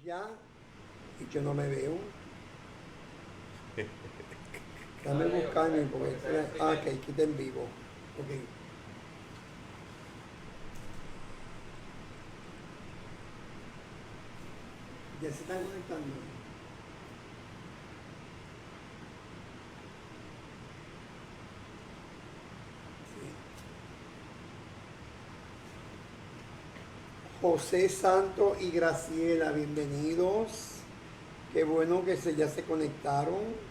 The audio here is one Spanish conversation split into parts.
Ya, y yo no me veo. Dame buscarme porque ok, aquí está en vivo. Ok. Ya se están conectando. Sí. José Santo y Graciela, bienvenidos. Qué bueno que ya se conectaron.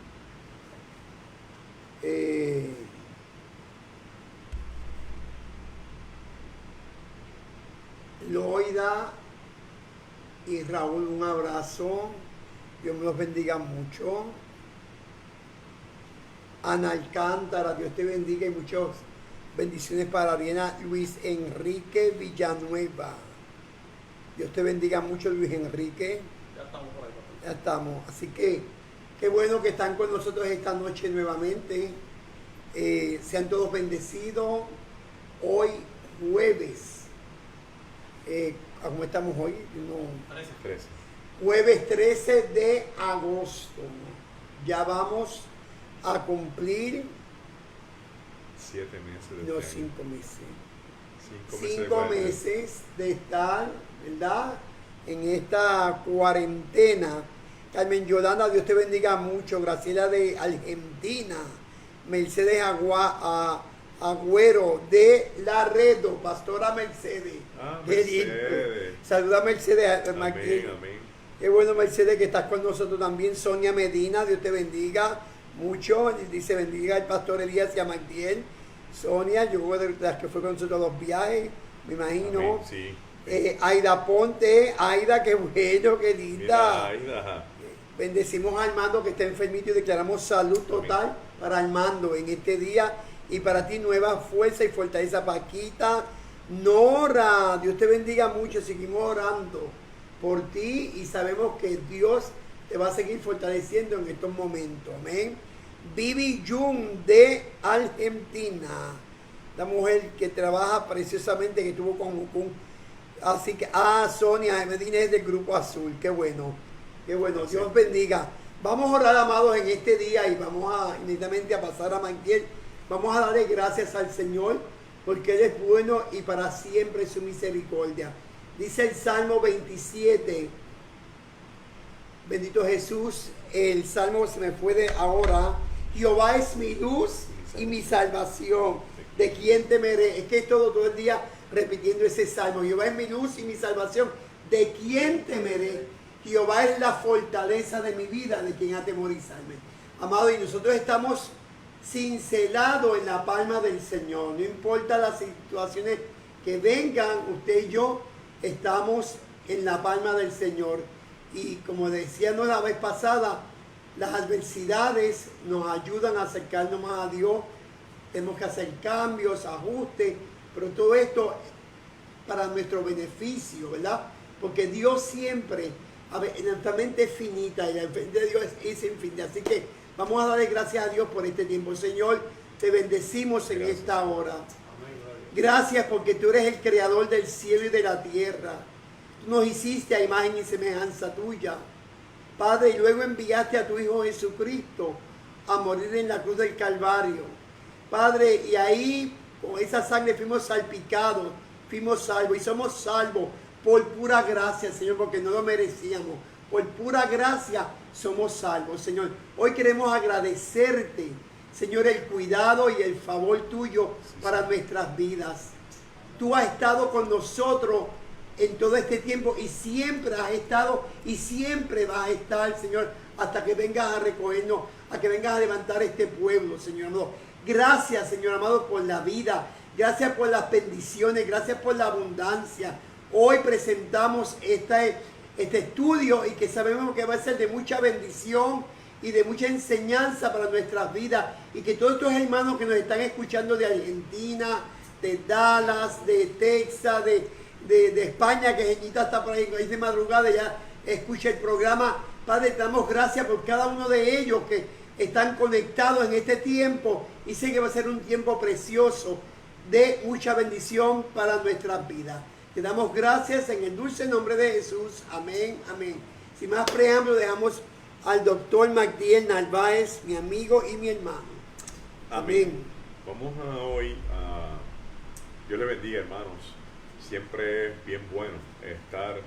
Loida y Raúl, un abrazo. Dios me los bendiga mucho. Ana Alcántara, Dios te bendiga y muchas bendiciones para Diana. Luis Enrique Villanueva. Dios te bendiga mucho, Luis Enrique. Ya estamos por ahí, papá. Ya estamos. Así que qué bueno que están con nosotros esta noche nuevamente. Sean todos bendecidos. Hoy jueves. ¿Cómo estamos hoy? No. 13. Jueves 13 de agosto. Ya vamos a cumplir 7 meses de los este año. 5 meses. 5 meses de 5 cuarentena. meses de estar, ¿verdad? En esta cuarentena. Carmen Yolanda, Dios te bendiga mucho. Graciela de Argentina. Mercedes Agüero de Laredo. Pastora Mercedes. Ah, Qué lindo. Mercedes. Saluda a Mercedes. Amén, amén. Qué bueno, Mercedes, que estás con nosotros también. Sonia Medina, Dios te bendiga mucho. Dice, bendiga al pastor Elías y a Magdiel. Sonia, yo fui de las que fue con nosotros a los viajes, me imagino. Amén, sí. Aida Ponte, Aida, qué bueno, qué linda. Mira, Aida. Bendecimos a Armando que está enfermito y declaramos salud total para Armando en este día y para ti nueva fuerza y fortaleza. Paquita, Nora, Dios te bendiga mucho. Seguimos orando por ti y sabemos que Dios te va a seguir fortaleciendo en estos momentos. Amén. Vivi Jung de Argentina, la mujer que trabaja preciosamente, que estuvo con Jukun. Así que, Sonia Medina es del Grupo Azul. Qué bueno, qué bueno. Dios bendiga. Vamos a orar, amados, en este día y vamos a inmediatamente a pasar a Manquiel. Vamos a darle gracias al Señor porque Él es bueno y para siempre su misericordia. Dice el Salmo 27. Bendito Jesús. El Salmo se me fue de ahora. Jehová es mi luz y mi salvación. ¿De quién temeré? Es que todo el día repitiendo ese Salmo. Jehová es mi luz y mi salvación. ¿De quién temeré? Jehová es la fortaleza de mi vida. ¿De quién atemorizarme? Amado, y nosotros estamos cincelados en la palma del Señor. No importa las situaciones que vengan, usted y yo estamos en la palma del Señor. Y como decíamos la vez pasada, las adversidades nos ayudan a acercarnos más a Dios. Tenemos que hacer cambios, ajustes, pero todo esto para nuestro beneficio, ¿verdad? Porque Dios siempre, nuestra mente es finita y la mente de Dios es infinita. Así que vamos a darle gracias a Dios por este tiempo. Señor, te bendecimos en esta hora. Gracias porque tú eres el creador del cielo y de la tierra. Tú nos hiciste a imagen y semejanza tuya. Padre, y luego enviaste a tu Hijo Jesucristo a morir en la cruz del Calvario. Padre, y ahí con esa sangre fuimos salpicados, fuimos salvos y somos salvos por pura gracia, Señor, porque no lo merecíamos. Por pura gracia somos salvos, Señor. Hoy queremos agradecerte, Señor, el cuidado y el favor tuyo para nuestras vidas. Tú has estado con nosotros en todo este tiempo y siempre has estado y siempre vas a estar, Señor, hasta que vengas a recogernos, a que vengas a levantar este pueblo, Señor amado. Gracias, Señor amado, por la vida. Gracias por las bendiciones. Gracias por la abundancia. Hoy presentamos este estudio y que sabemos que va a ser de mucha bendición y de mucha enseñanza para nuestras vidas. Y que todos estos hermanos que nos están escuchando de Argentina, de Dallas, de Texas, de España, que Jeñita está por ahí de madrugada, ya escucha el programa. Padre, te damos gracias por cada uno de ellos que están conectados en este tiempo y sé que va a ser un tiempo precioso de mucha bendición para nuestras vidas. Te damos gracias en el dulce nombre de Jesús. Amén, amén. Sin más preámbulo, dejamos al doctor Magdiel Narváez, mi amigo y mi hermano. Amén. Vamos a hoy a... Dios le bendiga, hermanos. Siempre es bien bueno estar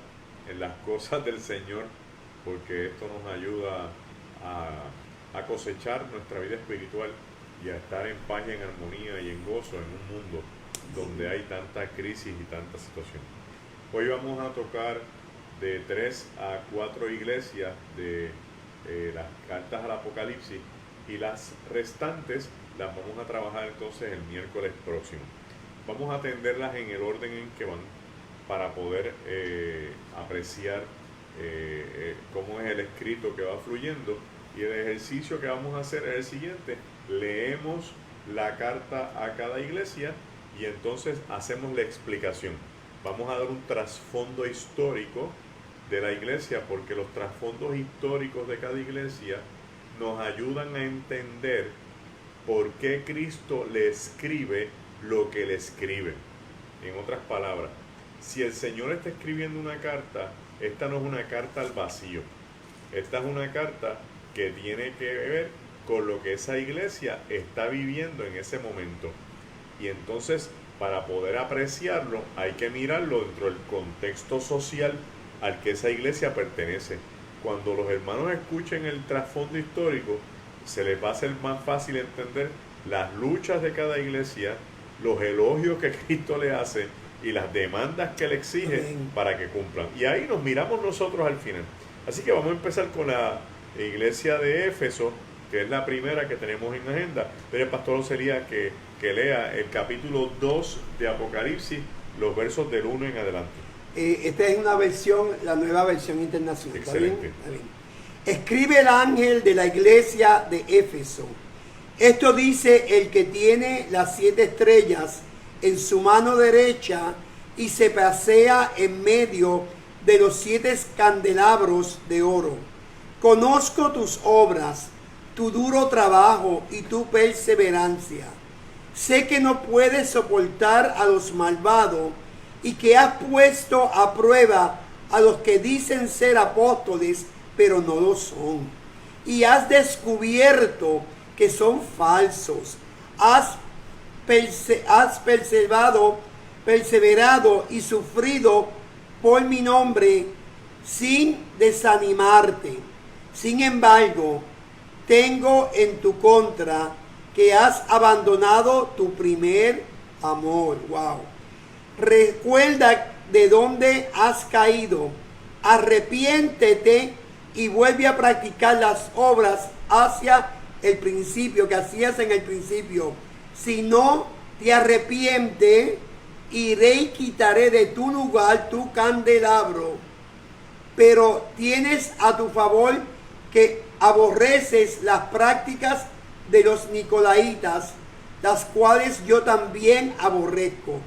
en las cosas del Señor, porque esto nos ayuda a cosechar nuestra vida espiritual y a estar en paz y en armonía y en gozo en un mundo donde hay tanta crisis y tanta situación. Hoy vamos a tocar de 3 a 4 iglesias de las cartas al Apocalipsis, y las restantes las vamos a trabajar entonces el miércoles próximo. Vamos a atenderlas en el orden en que van para poder apreciar cómo es el escrito que va fluyendo, y el ejercicio que vamos a hacer es el siguiente: leemos la carta a cada iglesia y entonces hacemos la explicación. Vamos a dar un trasfondo histórico de la iglesia, porque los trasfondos históricos de cada iglesia nos ayudan a entender por qué Cristo le escribe lo que le escribe. En otras palabras, si el Señor está escribiendo una carta, esta no es una carta al vacío. Esta es una carta que tiene que ver con lo que esa iglesia está viviendo en ese momento. Y entonces, para poder apreciarlo, hay que mirarlo dentro del contexto social al que esa iglesia pertenece. Cuando los hermanos escuchen el trasfondo histórico, se les va a hacer más fácil entender las luchas de cada iglesia, los elogios que Cristo le hace y las demandas que le exige. Amén. Para que cumplan. Y ahí nos miramos nosotros al final. Así que vamos a empezar con la iglesia de Éfeso, que es la primera que tenemos en agenda. Pero el pastor Oselía que lea el capítulo 2 de Apocalipsis, los versos del 1 en adelante. Esta es una versión, la nueva versión internacional. Excelente. ¿Está bien? Escribe el ángel de la iglesia de Éfeso. Esto dice el que tiene las 7 estrellas en su mano derecha y se pasea en medio de los 7 candelabros de oro. Conozco tus obras, tu duro trabajo y tu perseverancia. Sé que no puedes soportar a los malvados y que has puesto a prueba a los que dicen ser apóstoles, pero no lo son. Y has descubierto que son falsos. Has perseverado y sufrido por mi nombre sin desanimarte. Sin embargo, tengo en tu contra que has abandonado tu primer amor. Wow. Recuerda de dónde has caído. Arrepiéntete y vuelve a practicar las obras hacia el principio, que hacías en el principio. Si no te arrepientes, iré y quitaré de tu lugar tu candelabro. Pero tienes a tu favor que aborreces las prácticas de los nicolaitas, las cuales yo también aborrezco.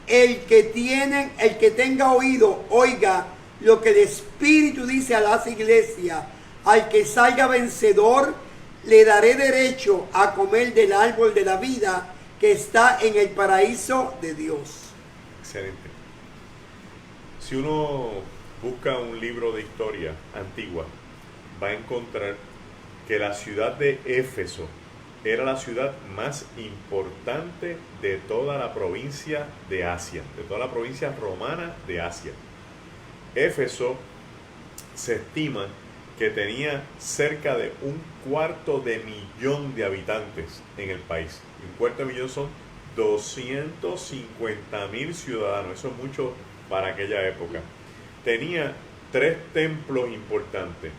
El que tenga oído, oiga lo que el Espíritu dice a las iglesias. Al que salga vencedor, le daré derecho a comer del árbol de la vida que está en el paraíso de Dios. Excelente. Si uno busca un libro de historia antigua, va a encontrar que la ciudad de Éfeso era la ciudad más importante de toda la provincia de Asia, de toda la provincia romana de Asia. Éfeso se estima que tenía cerca de 250,000 de habitantes en el país. 250,000 son 250,000 ciudadanos, eso es mucho para aquella época. Tenía 3 templos importantes.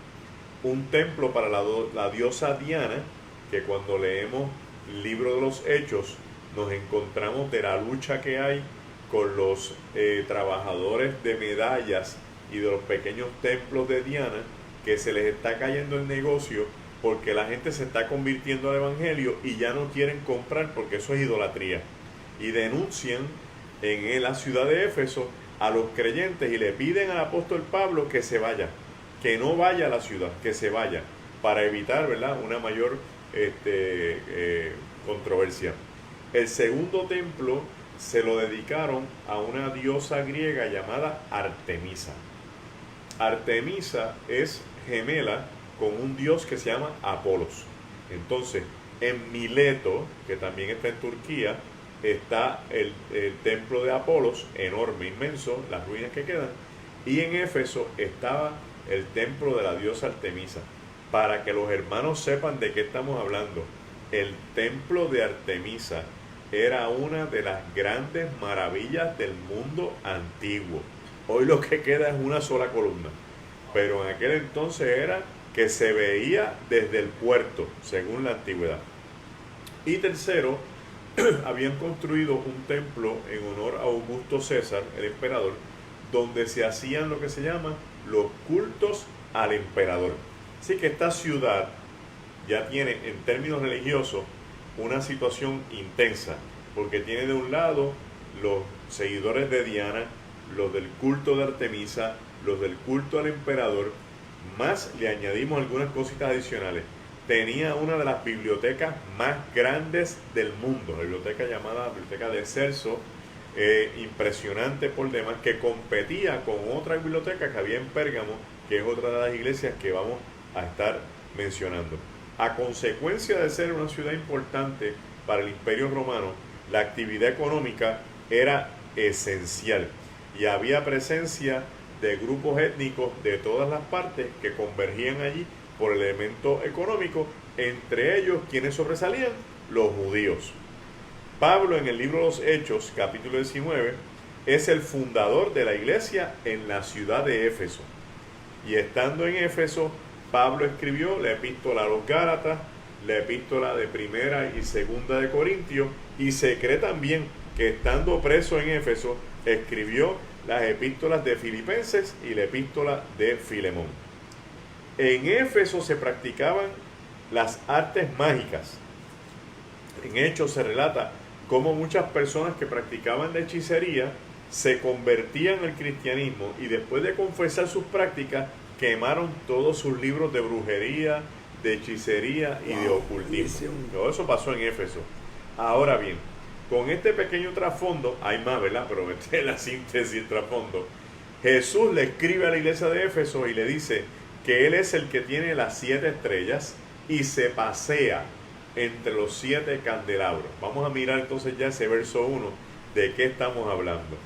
Un templo para la diosa Diana, que cuando leemos el libro de los Hechos nos encontramos de la lucha que hay con los trabajadores de medallas y de los pequeños templos de Diana, que se les está cayendo el negocio porque la gente se está convirtiendo al evangelio y ya no quieren comprar porque eso es idolatría. Y denuncian en la ciudad de Éfeso a los creyentes y le piden al apóstol Pablo que se vaya, que no vaya a la ciudad, que se vaya, para evitar, ¿verdad?, una mayor controversia. El segundo templo se lo dedicaron a una diosa griega llamada Artemisa. Artemisa es gemela con un dios que se llama Apolos. Entonces, en Mileto, que también está en Turquía, está el templo de Apolos, enorme, inmenso, las ruinas que quedan, y en Éfeso estaba el templo de la diosa Artemisa. Para que los hermanos sepan de qué estamos hablando, el templo de Artemisa era una de las grandes maravillas del mundo antiguo. Hoy lo que queda es una sola columna, pero en aquel entonces era que se veía desde el puerto, según la antigüedad. Y tercero, habían construido un templo en honor a Augusto César, el emperador, donde se hacían lo que se llama los cultos al emperador. Así que esta ciudad ya tiene, en términos religiosos, una situación intensa, porque tiene de un lado los seguidores de Diana, los del culto de Artemisa, los del culto al emperador, más le añadimos algunas cositas adicionales. Tenía una de las bibliotecas más grandes del mundo, la biblioteca llamada Biblioteca de Celso, impresionante por demás, que competía con otra biblioteca que había en Pérgamo, que es otra de las iglesias que vamos a estar mencionando. A consecuencia de ser una ciudad importante para el Imperio Romano, la actividad económica era esencial y había presencia de grupos étnicos de todas las partes que convergían allí por el elemento económico, entre ellos, ¿quiénes sobresalían? Los judíos. Pablo, en el libro de los Hechos, capítulo 19, es el fundador de la iglesia en la ciudad de Éfeso. Y estando en Éfeso, Pablo escribió la epístola a los Gálatas, la epístola de Primera y Segunda de Corintios, y se cree también que estando preso en Éfeso, escribió las epístolas de Filipenses y la epístola de Filemón. En Éfeso se practicaban las artes mágicas. En Hechos se relata cómo muchas personas que practicaban la hechicería se convertían al cristianismo y después de confesar sus prácticas quemaron todos sus libros de brujería, de hechicería y de ocultismo. Todo eso pasó en Éfeso. Ahora bien, con este pequeño trasfondo, hay más, ¿verdad? Pero esta es la síntesis del trasfondo. Jesús le escribe a la iglesia de Éfeso y le dice que Él es el que tiene las 7 estrellas y se pasea entre los 7 candelabros. Vamos a mirar entonces ya ese verso 1, de qué estamos hablando.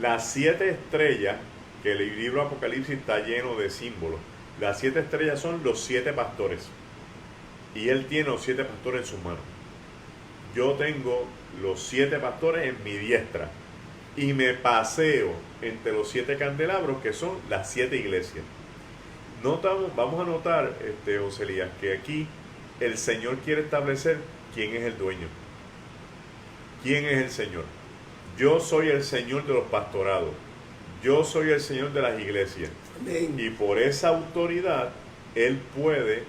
Las 7 estrellas, que el libro Apocalipsis está lleno de símbolos. Las 7 estrellas son los 7 pastores. Y Él tiene los 7 pastores en sus manos. Yo tengo los 7 pastores en mi diestra. Y me paseo entre los 7 candelabros, que son las 7 iglesias. Vamos a notar, José Elías, que aquí el Señor quiere establecer quién es el dueño. ¿Quién es el Señor? Yo soy el Señor de los pastorados. Yo soy el Señor de las iglesias. Amén. Y por esa autoridad, Él puede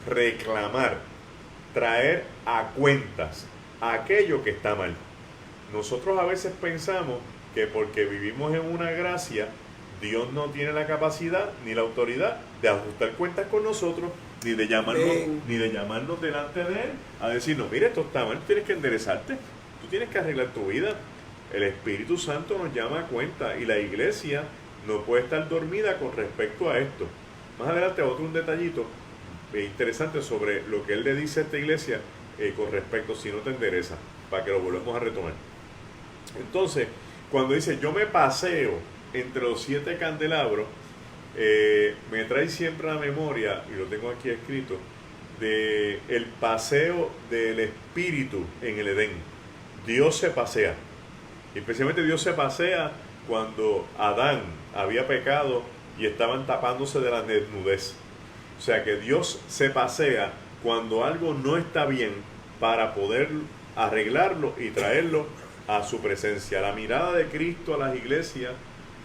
reclamar, traer a cuentas aquello que está mal. Nosotros a veces pensamos que porque vivimos en una gracia, Dios no tiene la capacidad ni la autoridad de ajustar cuentas con nosotros, ni de llamarnos delante de Él a decirnos, mira, esto está mal, tú tienes que enderezarte, tú tienes que arreglar tu vida. El Espíritu Santo nos llama a cuenta y la iglesia no puede estar dormida con respecto a esto. Más adelante un detallito interesante sobre lo que Él le dice a esta iglesia con respecto si no te endereza, para que lo volvamos a retomar. Entonces, cuando dice yo me paseo entre los 7 candelabros, me trae siempre a la memoria, y lo tengo aquí escrito, de el paseo del Espíritu en el Edén. Dios se pasea. Y especialmente Dios se pasea cuando Adán había pecado y estaban tapándose de la desnudez. O sea que Dios se pasea cuando algo no está bien para poder arreglarlo y traerlo a su presencia. La mirada de Cristo a las iglesias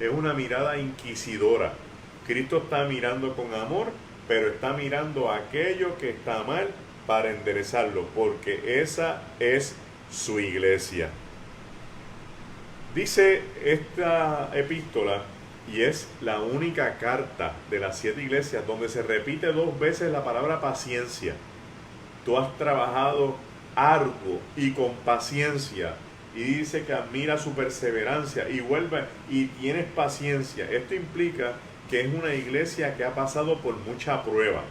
es una mirada inquisidora. Cristo está mirando con amor, pero está mirando aquello que está mal para enderezarlo, porque esa es su iglesia. Dice esta epístola, y es la única carta de las 7 iglesias donde se repite 2 veces la palabra paciencia. Tú has trabajado arduo y con paciencia. Y dice que admira su perseverancia y vuelve y tienes paciencia. Esto implica que es una iglesia que ha pasado por mucha prueba,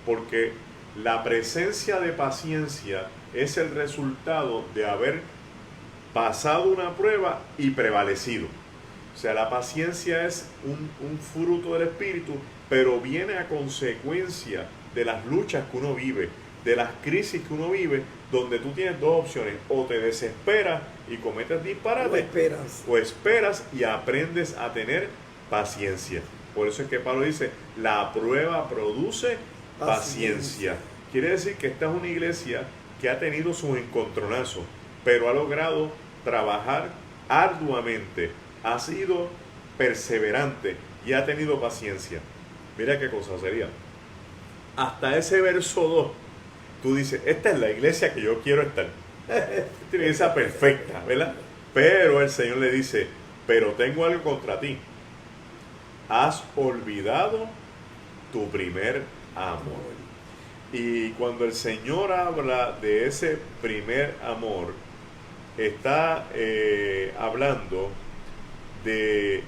porque la presencia de paciencia es el resultado de haber pasado una prueba y prevalecido. O sea, la paciencia es un fruto del Espíritu, pero viene a consecuencia de las luchas que uno vive, de las crisis que uno vive, donde tú tienes dos opciones: o te desesperas y cometes disparate, o esperas y aprendes a tener paciencia. Por eso es que Pablo dice, la prueba produce paciencia. Quiere decir que esta es una iglesia que ha tenido sus encontronazos, pero ha logrado trabajar arduamente, ha sido perseverante y ha tenido paciencia. Mira qué cosa sería. Hasta ese verso 2, tú dices, esta es la iglesia que yo quiero estar. Esta iglesia perfecta, ¿verdad? Pero el Señor le dice, pero tengo algo contra ti. Has olvidado tu primer amor. Y cuando el Señor habla de ese primer amor, está hablando de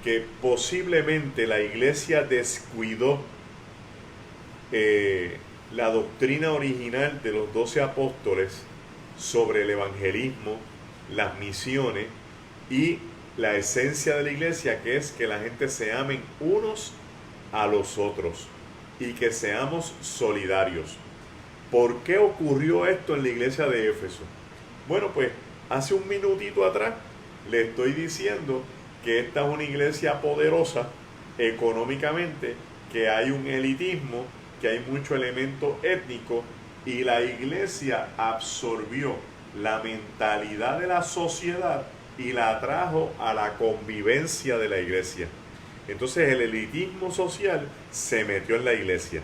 que posiblemente la iglesia descuidó la doctrina original de los 12 apóstoles sobre el evangelismo, las misiones y la esencia de la iglesia, que es que la gente se amen unos a los otros y que seamos solidarios. ¿Por qué ocurrió esto en la iglesia de Éfeso? Bueno, pues hace un minutito atrás le estoy diciendo que esta es una iglesia poderosa económicamente, que hay un elitismo, que hay mucho elemento étnico, y la iglesia absorbió la mentalidad de la sociedad y la trajo a la convivencia de la iglesia. Entonces el elitismo social se metió en la iglesia,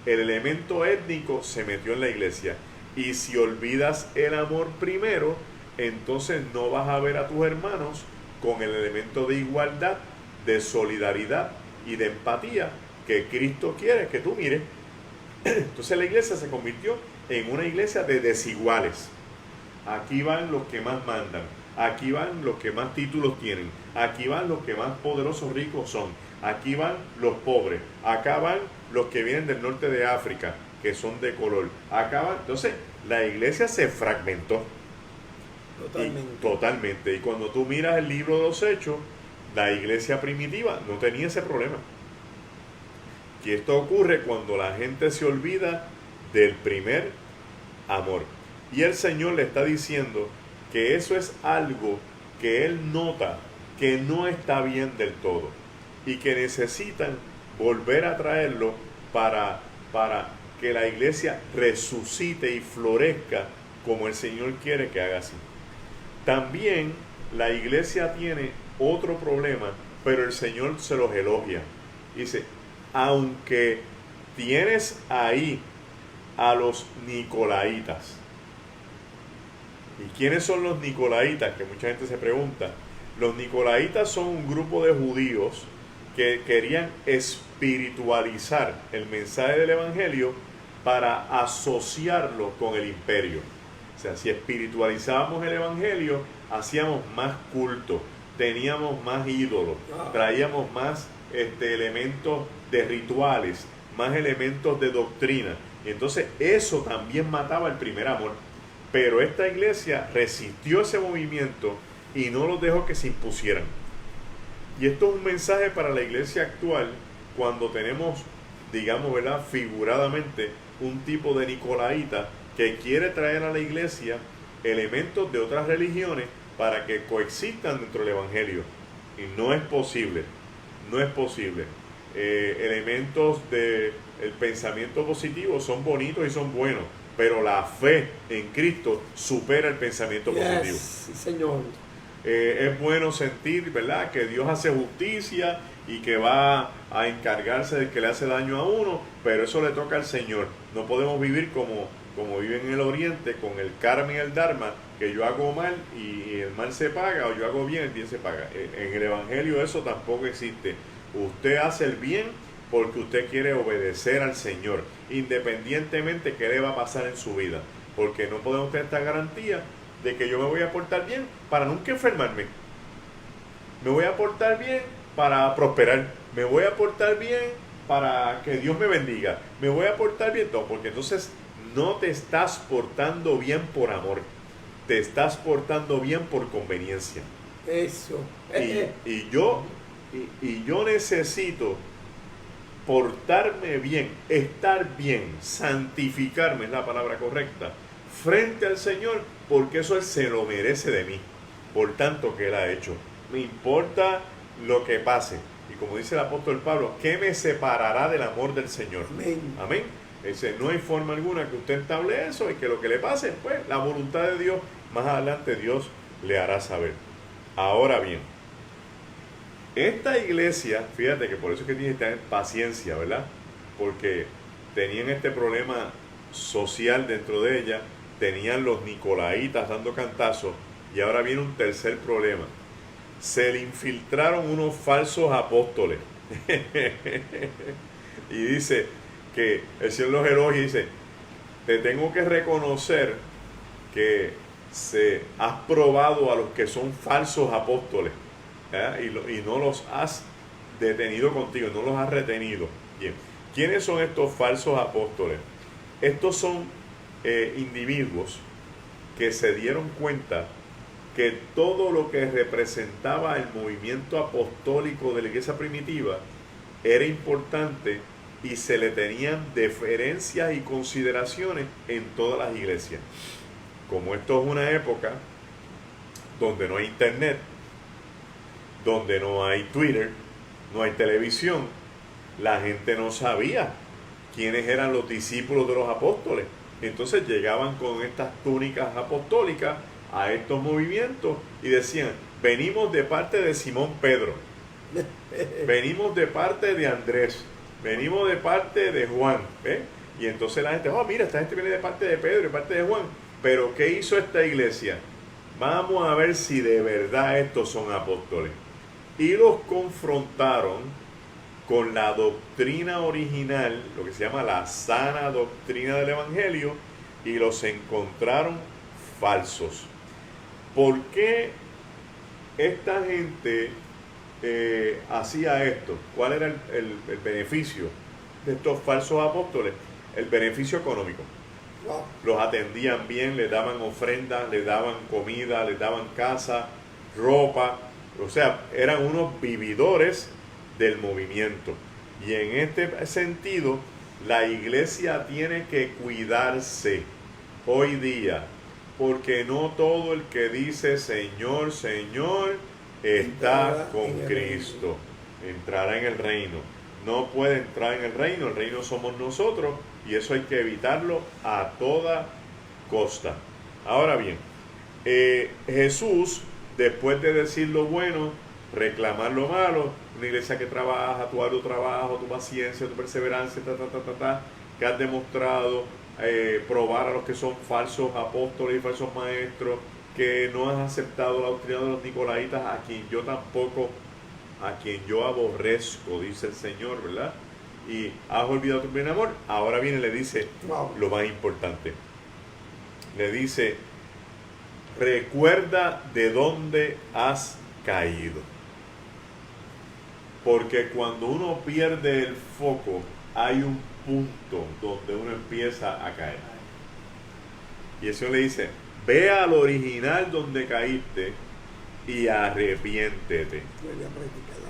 el elemento étnico se metió en la iglesia, y si olvidas el amor primero, entonces no vas a ver a tus hermanos con el elemento de igualdad, de solidaridad y de empatía que Cristo quiere que tú mires. Entonces la iglesia se convirtió en una iglesia de desiguales. Aquí van los que más mandan, aquí van los que más títulos tienen, aquí van los que más poderosos ricos son, aquí van los pobres, acá van los que vienen del norte de África, que son de color, acá van. Entonces la iglesia se fragmentó totalmente. Y cuando tú miras el libro de los Hechos, la iglesia primitiva no tenía ese problema. Y esto ocurre cuando la gente se olvida del primer amor. Y el Señor le está diciendo que eso es algo que Él nota que no está bien del todo y que necesitan volver a traerlo para que la iglesia resucite y florezca como el Señor quiere que haga así. También la iglesia tiene otro problema, pero el Señor se los elogia. Dice, aunque tienes ahí a los nicolaitas. ¿Y quiénes son los nicolaitas? Que mucha gente se pregunta. Los nicolaitas son un grupo de judíos que querían espiritualizar el mensaje del evangelio para asociarlo con el imperio. O sea, si espiritualizábamos el evangelio, hacíamos más culto, teníamos más ídolos, traíamos más elementos de rituales, más elementos de doctrina. Y entonces eso también mataba el primer amor. Pero esta iglesia resistió ese movimiento y no los dejó que se impusieran. Y esto es un mensaje para la iglesia actual, cuando tenemos, digamos, ¿verdad?, figuradamente, un tipo de nicolaíta que quiere traer a la iglesia elementos de otras religiones para que coexistan dentro del evangelio. Y no es posible, no es posible. Elementos del pensamiento positivo son bonitos y son buenos, pero la fe en Cristo supera el pensamiento positivo. Sí, Señor. Es bueno sentir, ¿verdad?, que Dios hace justicia y que va a encargarse del que le hace daño a uno, pero eso le toca al Señor. No podemos vivir como viven en el Oriente, con el karma y el dharma, que yo hago mal y el mal se paga, o yo hago bien, el bien se paga. En el Evangelio eso tampoco existe. Usted hace el bien porque usted quiere obedecer al Señor, independientemente qué le va a pasar en su vida. porque no podemos tener esta garantía de que yo me voy a portar bien para nunca enfermarme. Me voy a portar bien para prosperar. Me voy a portar bien para que Dios me bendiga. Me voy a portar bien. No, porque entonces no te estás portando bien por amor. Te estás portando bien por conveniencia. Eso. Y yo necesito portarme bien, estar bien, santificarme es la palabra correcta, frente al Señor, porque eso Él se lo merece de mí, por tanto que Él ha hecho. Me importa lo que pase. Y como dice el apóstol Pablo, ¿qué me separará del amor del Señor? Amén. Amén. Dice, no hay forma alguna que usted entable eso y que lo que le pase, pues la voluntad de Dios, más adelante Dios le hará saber. Ahora bien, esta iglesia, fíjate que por eso es que tiene que tener paciencia, ¿verdad? Porque tenían este problema social dentro de ella, tenían los nicolaitas dando cantazos, y ahora viene un tercer problema. Se le infiltraron unos falsos apóstoles. Y dice que el Señor los elogia y dice, te tengo que reconocer que has probado a los que son falsos apóstoles, y no los has detenido contigo, no los has retenido. Bien, ¿quiénes son estos falsos apóstoles? Estos son individuos que se dieron cuenta que todo lo que representaba el movimiento apostólico de la iglesia primitiva era importante y se le tenían deferencias y consideraciones en todas las iglesias. Como esto es una época donde no hay internet, donde no hay Twitter, no hay televisión, la gente no sabía quiénes eran los discípulos de los apóstoles. Entonces llegaban con estas túnicas apostólicas a estos movimientos y decían, venimos de parte de Simón Pedro, venimos de parte de Andrés, venimos de parte de Juan, ¿eh? Y entonces la gente, oh mira, esta gente viene de parte de Pedro, de parte de Juan. Pero ¿qué hizo esta iglesia? Vamos a ver si de verdad estos son apóstoles. Y los confrontaron con la doctrina original, lo que se llama la sana doctrina del Evangelio, y los encontraron falsos. ¿Por qué esta gente hacía esto? ¿Cuál era el beneficio de estos falsos apóstoles? El beneficio económico. Los atendían bien, les daban ofrendas, les daban comida, les daban casa, ropa. O sea, eran unos vividores del movimiento. Y en este sentido, la iglesia tiene que cuidarse hoy día, porque no todo el que dice Señor, Señor, está con Cristo, entrará en el reino. No puede entrar en el reino somos nosotros, y eso hay que evitarlo a toda costa. Ahora bien, Jesús, después de decir lo bueno, reclamar lo malo, una iglesia que trabaja, tu arduo trabajo, tu paciencia, tu perseverancia, que has demostrado, probar a los que son falsos apóstoles y falsos maestros, que no has aceptado la doctrina de los nicolaitas, a quien yo aborrezco, dice el Señor, ¿verdad? Y has olvidado tu primer amor. Ahora viene y le dice lo más importante. Le dice, recuerda de dónde has caído. Porque cuando uno pierde el foco, hay un punto donde uno empieza a caer. Y el Señor le dice, ve al original donde caíste y arrepiéntete.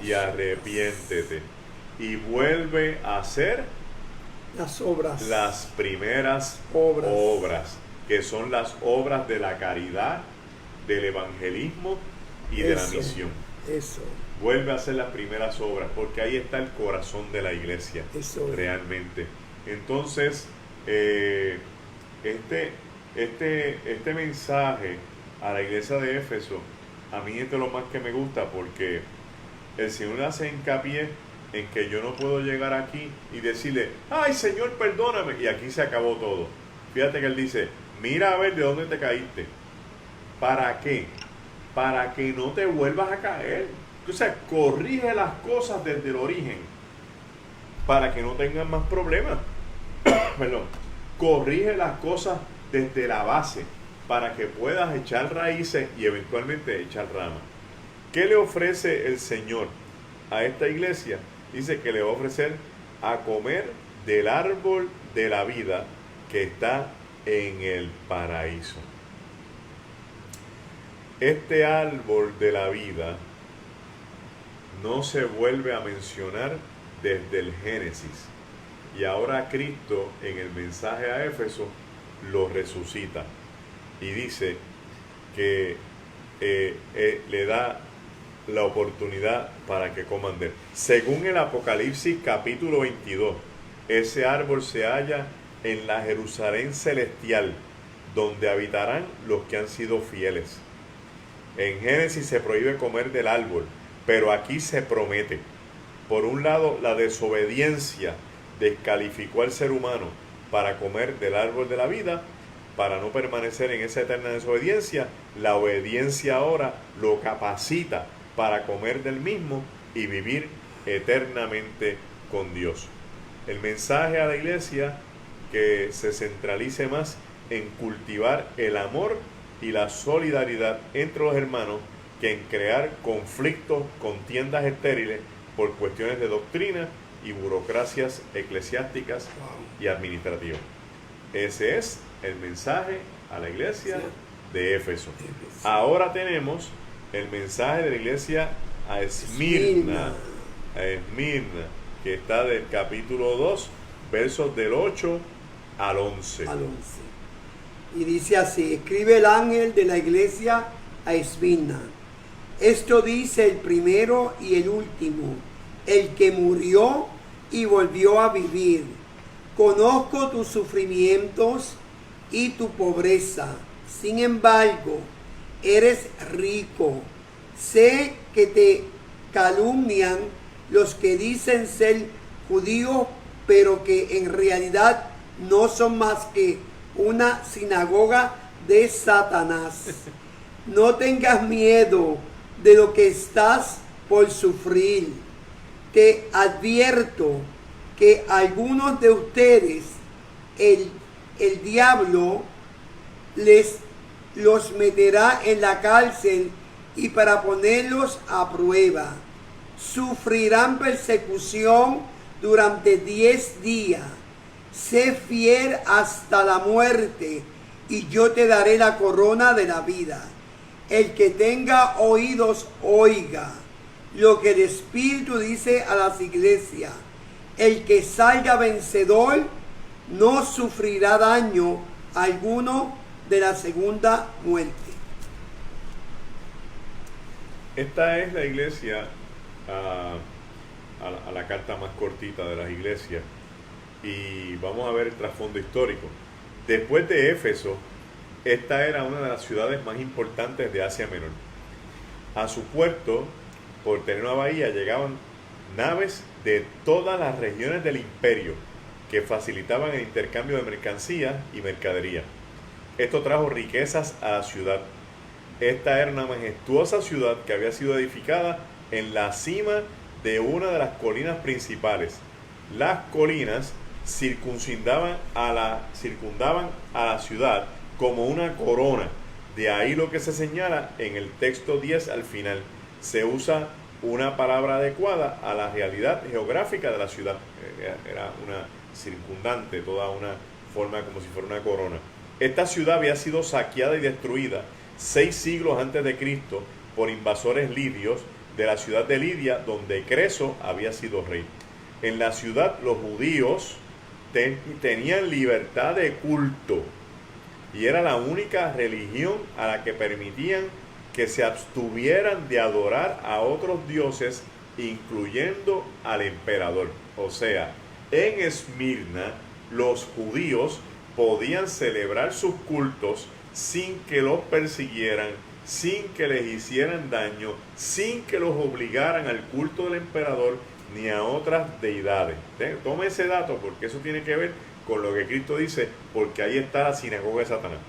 Y arrepiéntete. Y vuelve a hacer las primeras obras, que son las obras de la caridad, del evangelismo y de la misión. Vuelve a hacer las primeras obras, porque ahí está el corazón de la iglesia, realmente. Entonces, este mensaje a la iglesia de Éfeso, a mí es de lo más que me gusta, porque el Señor hace hincapié en que yo no puedo llegar aquí y decirle, ay Señor, perdóname, y aquí se acabó todo. Fíjate que Él dice, mira a ver de dónde te caíste. ¿Para qué? Para que no te vuelvas a caer. O sea, corrige las cosas desde el origen, para que no tengan más problemas. Perdón. Corrige las cosas desde la base para que puedas echar raíces y eventualmente echar ramas. ¿Qué le ofrece el Señor a esta iglesia? Dice que le va a ofrecer a comer del árbol de la vida que está en el paraíso. Este árbol de la vida no se vuelve a mencionar desde el Génesis. Y ahora Cristo en el mensaje a Éfeso lo resucita y dice que le da la oportunidad para que coman de él. Según el Apocalipsis capítulo 22, ese árbol se halla en la Jerusalén celestial, donde habitarán los que han sido fieles. En Génesis se prohíbe comer del árbol, pero aquí se promete. Por un lado, la desobediencia descalificó al ser humano para comer del árbol de la vida, para no permanecer en esa eterna desobediencia. La obediencia ahora lo capacita para comer del mismo y vivir eternamente con Dios. El mensaje a la iglesia, que se centralice más en cultivar el amor y la solidaridad entre los hermanos que en crear conflictos, contiendas estériles por cuestiones de doctrina y burocracias eclesiásticas y administrativas. Ese es el mensaje a la iglesia de Éfeso. Ahora tenemos el mensaje de la iglesia a Esmirna, que está del capítulo 2, versos del 8 al 11. Y dice así: escribe el ángel de la iglesia a Esmirna. Esto dice el primero y el último, el que murió y volvió a vivir. Conozco tus sufrimientos y tu pobreza. Sin embargo, eres rico. Sé que te calumnian los que dicen ser judíos, pero que en realidad no son más que una sinagoga de Satanás. No tengas miedo de lo que estás por sufrir. Te advierto que algunos de ustedes, el diablo los meterá en la cárcel y para ponerlos a prueba. Sufrirán persecución durante 10 días. Sé fiel hasta la muerte y yo te daré la corona de la vida. El que tenga oídos, oiga lo que el Espíritu dice a las iglesias. El que salga vencedor no sufrirá daño alguno de la segunda muerte. Esta es la iglesia, a la carta más cortita de las iglesias, y vamos a ver el trasfondo histórico. Después de Éfeso, esta era una de las ciudades más importantes de Asia Menor. A su puerto, por tener una bahía, llegaban naves de todas las regiones del imperio que facilitaban el intercambio de mercancías y mercadería. Esto trajo riquezas a la ciudad. Esta era una majestuosa ciudad que había sido edificada en la cima de una de las colinas principales. Las colinas circundaban a la ciudad como una corona. De ahí lo que se señala en el texto 10 al final. Se usa una palabra adecuada a la realidad geográfica de la ciudad. Era una circundante, toda una forma como si fuera una corona. Esta ciudad había sido saqueada y destruida 6 siglos antes de Cristo por invasores lidios de la ciudad de Lidia, donde Creso había sido rey. En la ciudad los judíos tenían libertad de culto y era la única religión a la que permitían que se abstuvieran de adorar a otros dioses, incluyendo al emperador. O sea, en Esmirna los judíos podían celebrar sus cultos sin que los persiguieran, sin que les hicieran daño, sin que los obligaran al culto del emperador ni a otras deidades. Tome ese dato porque eso tiene que ver con lo que Cristo dice, porque ahí está la sinagoga de Satanás.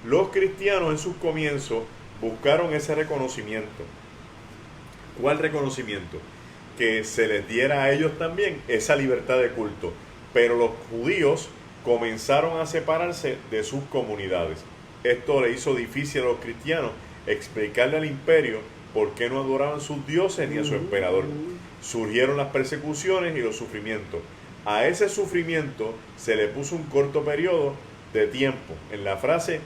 Los cristianos en sus comienzos buscaron ese reconocimiento. ¿Cuál reconocimiento? Que se les diera a ellos también esa libertad de culto. Pero los judíos comenzaron a separarse de sus comunidades. Esto le hizo difícil a los cristianos explicarle al imperio por qué no adoraban sus dioses ni a su emperador. Surgieron las persecuciones y los sufrimientos. A ese sufrimiento se le puso un corto periodo de tiempo, en la frase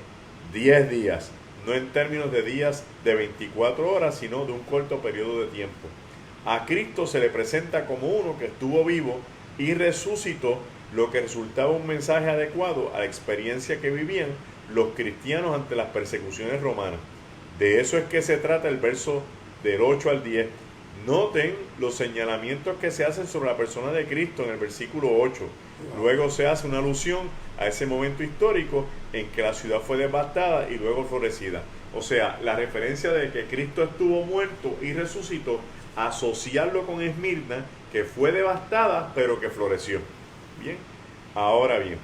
10 días, no en términos de días de 24 horas, sino de un corto periodo de tiempo. A Cristo se le presenta como uno que estuvo vivo y resucitó, lo que resultaba un mensaje adecuado a la experiencia que vivían los cristianos ante las persecuciones romanas. De eso es que se trata el verso del 8 al 10. Noten los señalamientos que se hacen sobre la persona de Cristo en el versículo 8. Luego se hace una alusión a ese momento histórico en que la ciudad fue devastada y luego florecida. O sea, la referencia de que Cristo estuvo muerto y resucitó, asociarlo con Esmirna, que fue devastada pero que floreció. Bien, ahora bien,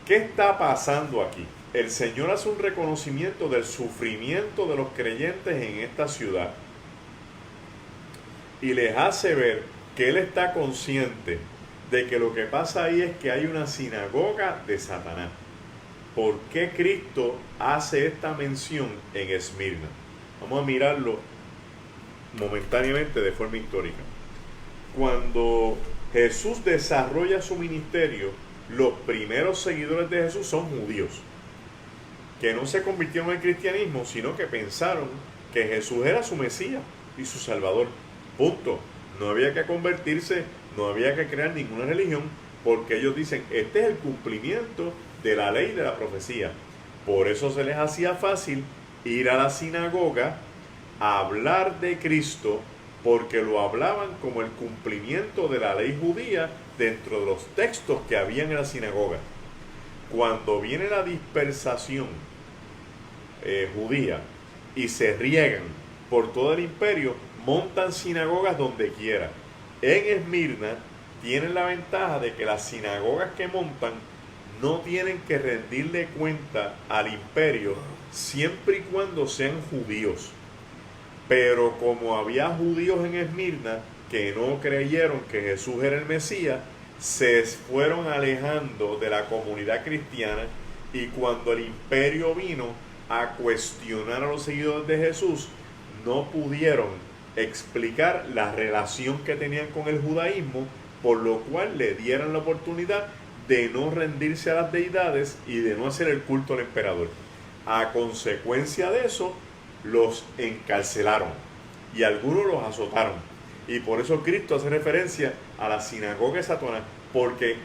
¿qué está pasando aquí? El Señor hace un reconocimiento del sufrimiento de los creyentes en esta ciudad y les hace ver que Él está consciente de que lo que pasa ahí es que hay una sinagoga de Satanás. ¿Por qué Cristo hace esta mención en Esmirna? Vamos a mirarlo momentáneamente de forma histórica. Cuando Jesús desarrolla su ministerio, los primeros seguidores de Jesús son judíos, que no se convirtieron al cristianismo, sino que pensaron que Jesús era su Mesías y su Salvador. Punto. No había que convertirse, no había que crear ninguna religión, porque ellos dicen, este es el cumplimiento de la ley y de la profecía. Por eso se les hacía fácil ir a la sinagoga a hablar de Cristo, porque lo hablaban como el cumplimiento de la ley judía dentro de los textos que habían en la sinagoga. Cuando viene la dispersación judía y se riegan por todo el imperio, montan sinagogas donde quiera. En Esmirna tienen la ventaja de que las sinagogas que montan no tienen que rendirle cuenta al imperio siempre y cuando sean judíos. Pero como había judíos en Esmirna que no creyeron que Jesús era el Mesías, se fueron alejando de la comunidad cristiana, y cuando el imperio vino a cuestionar a los seguidores de Jesús, no pudieron explicar la relación que tenían con el judaísmo, por lo cual le dieron la oportunidad de no rendirse a las deidades y de no hacer el culto al emperador. A consecuencia de eso, los encarcelaron y algunos los azotaron. Y por eso Cristo hace referencia a la sinagoga de Satanás, porque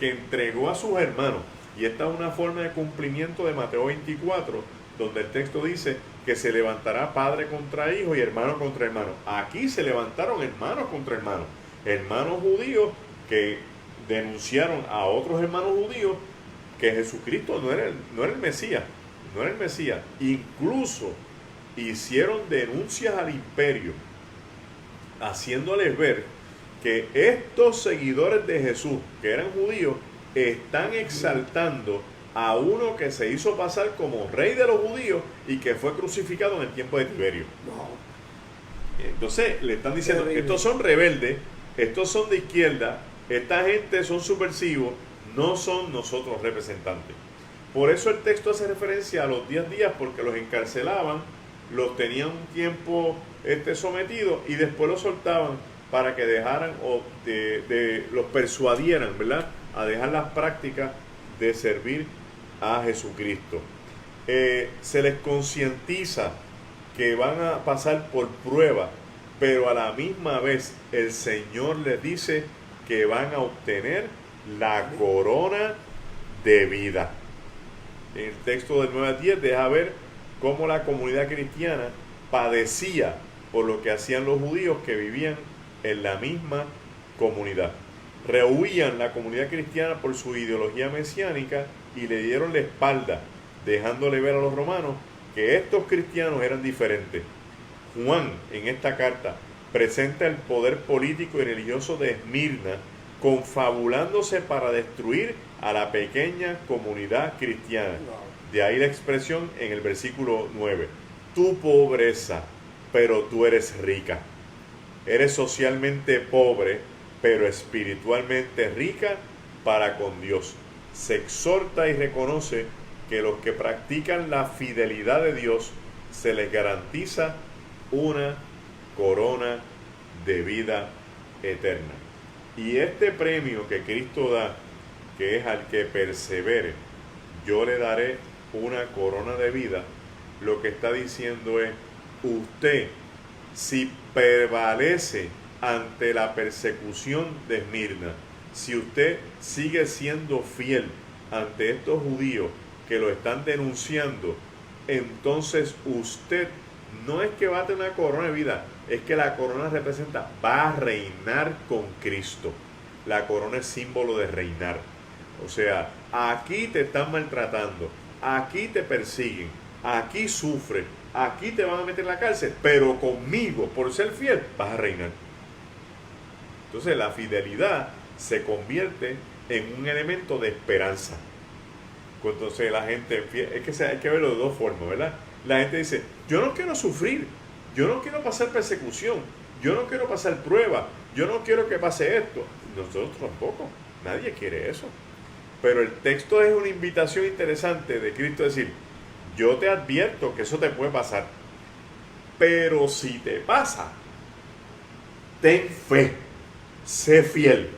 entregó a sus hermanos. Y esta es una forma de cumplimiento de Mateo 24, donde el texto dice que se levantará padre contra hijo y hermano contra hermano. Aquí se levantaron hermanos contra hermanos. Hermanos judíos que denunciaron a otros hermanos judíos que Jesucristo no era el Mesías. No era el Mesías. Incluso hicieron denuncias al imperio, haciéndoles ver que estos seguidores de Jesús, que eran judíos, están exaltando a uno que se hizo pasar como rey de los judíos y que fue crucificado en el tiempo de Tiberio. Entonces le están diciendo que estos son rebeldes, estos son de izquierda, esta gente son subversivos, no son nosotros representantes. Por eso el texto hace referencia a los 10 días, porque los encarcelaban, los tenían un tiempo sometidos y después los soltaban para que dejaran o los persuadieran, ¿verdad?, a dejar las prácticas de servir a Jesucristo. Se les concientiza que van a pasar por prueba, pero a la misma vez el Señor les dice que van a obtener la corona de vida. En el texto del 9 al 10 deja ver cómo la comunidad cristiana padecía por lo que hacían los judíos que vivían en la misma comunidad. Rehuían la comunidad cristiana por su ideología mesiánica y le dieron la espalda, dejándole ver a los romanos que estos cristianos eran diferentes. Juan, en esta carta, presenta el poder político y religioso de Esmirna, confabulándose para destruir a la pequeña comunidad cristiana. De ahí la expresión en el versículo 9: tu pobreza, pero tú eres rica. Eres socialmente pobre, pero espiritualmente rica para con Dios. Se exhorta y reconoce que los que practican la fidelidad de Dios se les garantiza una corona de vida eterna. Y este premio que Cristo da, que es al que persevere, yo le daré una corona de vida, lo que está diciendo es, usted, si prevalece ante la persecución de Esmirna, si usted sigue siendo fiel ante estos judíos que lo están denunciando, entonces usted no es que va a tener una corona de vida, es que la corona representa, va a reinar con Cristo. La corona es símbolo de reinar. O sea, aquí te están maltratando, aquí te persiguen, aquí sufres, aquí te van a meter en la cárcel, pero conmigo, por ser fiel, vas a reinar. Entonces la fidelidad se convierte en un elemento de esperanza. Entonces la gente, es que hay que verlo de dos formas, ¿verdad? La gente dice, yo no quiero sufrir, yo no quiero pasar persecución, yo no quiero pasar prueba, yo no quiero que pase esto. Nosotros tampoco, nadie quiere eso. Pero el texto es una invitación interesante de Cristo, decir, yo te advierto que eso te puede pasar, pero si te pasa, ten fe, sé fiel,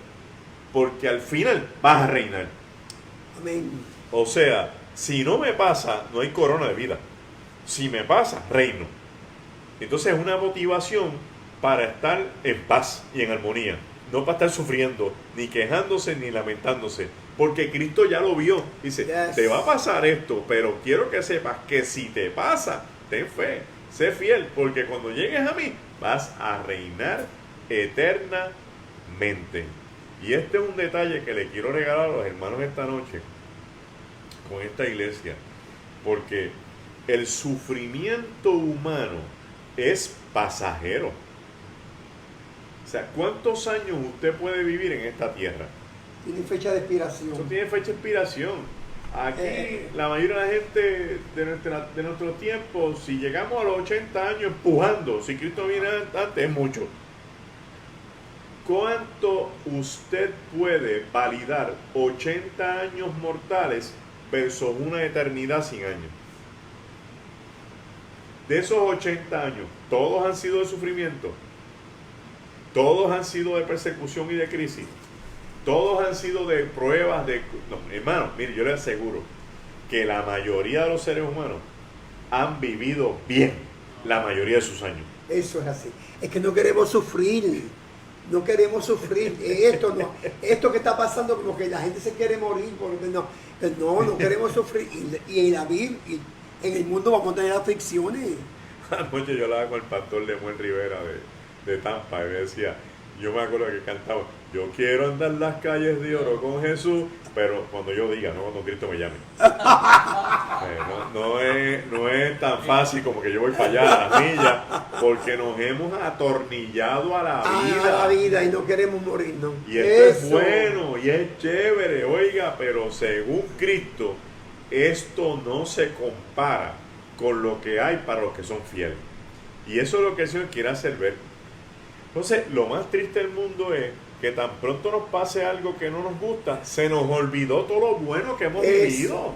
porque al final vas a reinar. Amén. O sea, si no me pasa, no hay corona de vida. Si me pasa, reino. Entonces es una motivación para estar en paz y en armonía. No para estar sufriendo, ni quejándose, ni lamentándose. Porque Cristo ya lo vio. Dice, yes, te va a pasar esto, pero quiero que sepas que si te pasa, ten fe, sé fiel, porque cuando llegues a mí, vas a reinar eternamente. Y este es un detalle que le quiero regalar a los hermanos esta noche con esta iglesia, porque el sufrimiento humano es pasajero. O sea, ¿cuántos años usted puede vivir en esta tierra? Tiene fecha de expiración. Eso tiene fecha de expiración. Aquí la mayoría de la gente de nuestro tiempo, si llegamos a los 80 años empujando, si Cristo viene antes, es mucho. ¿Cuánto usted puede validar 80 años mortales versus una eternidad sin años? De esos 80 años, ¿todos han sido de sufrimiento? ¿Todos han sido de persecución y de crisis? ¿Todos han sido de pruebas? No, hermano, mire, yo le aseguro que la mayoría de los seres humanos han vivido bien la mayoría de sus años. Eso es así. Es que no queremos sufrir. No queremos sufrir. Esto que está pasando, como que la gente se quiere morir. Porque no queremos sufrir. Y en la Biblia, en el mundo vamos a tener aflicciones. Anoche yo hablaba con el pastor Lemuel Rivera de Tampa y me decía, yo me acuerdo que cantaba, yo quiero andar las calles de oro con Jesús, pero cuando yo diga, no cuando Cristo me llame. No es tan fácil como que yo voy para allá a la milla, porque nos hemos atornillado a la vida. Y no queremos morirnos. Y esto es bueno y es chévere, oiga, pero según Cristo, esto no se compara con lo que hay para los que son fieles. Y eso es lo que el Señor quiere hacer ver. Entonces, lo más triste del mundo es que tan pronto nos pase algo que no nos gusta, se nos olvidó todo lo bueno que hemos vivido,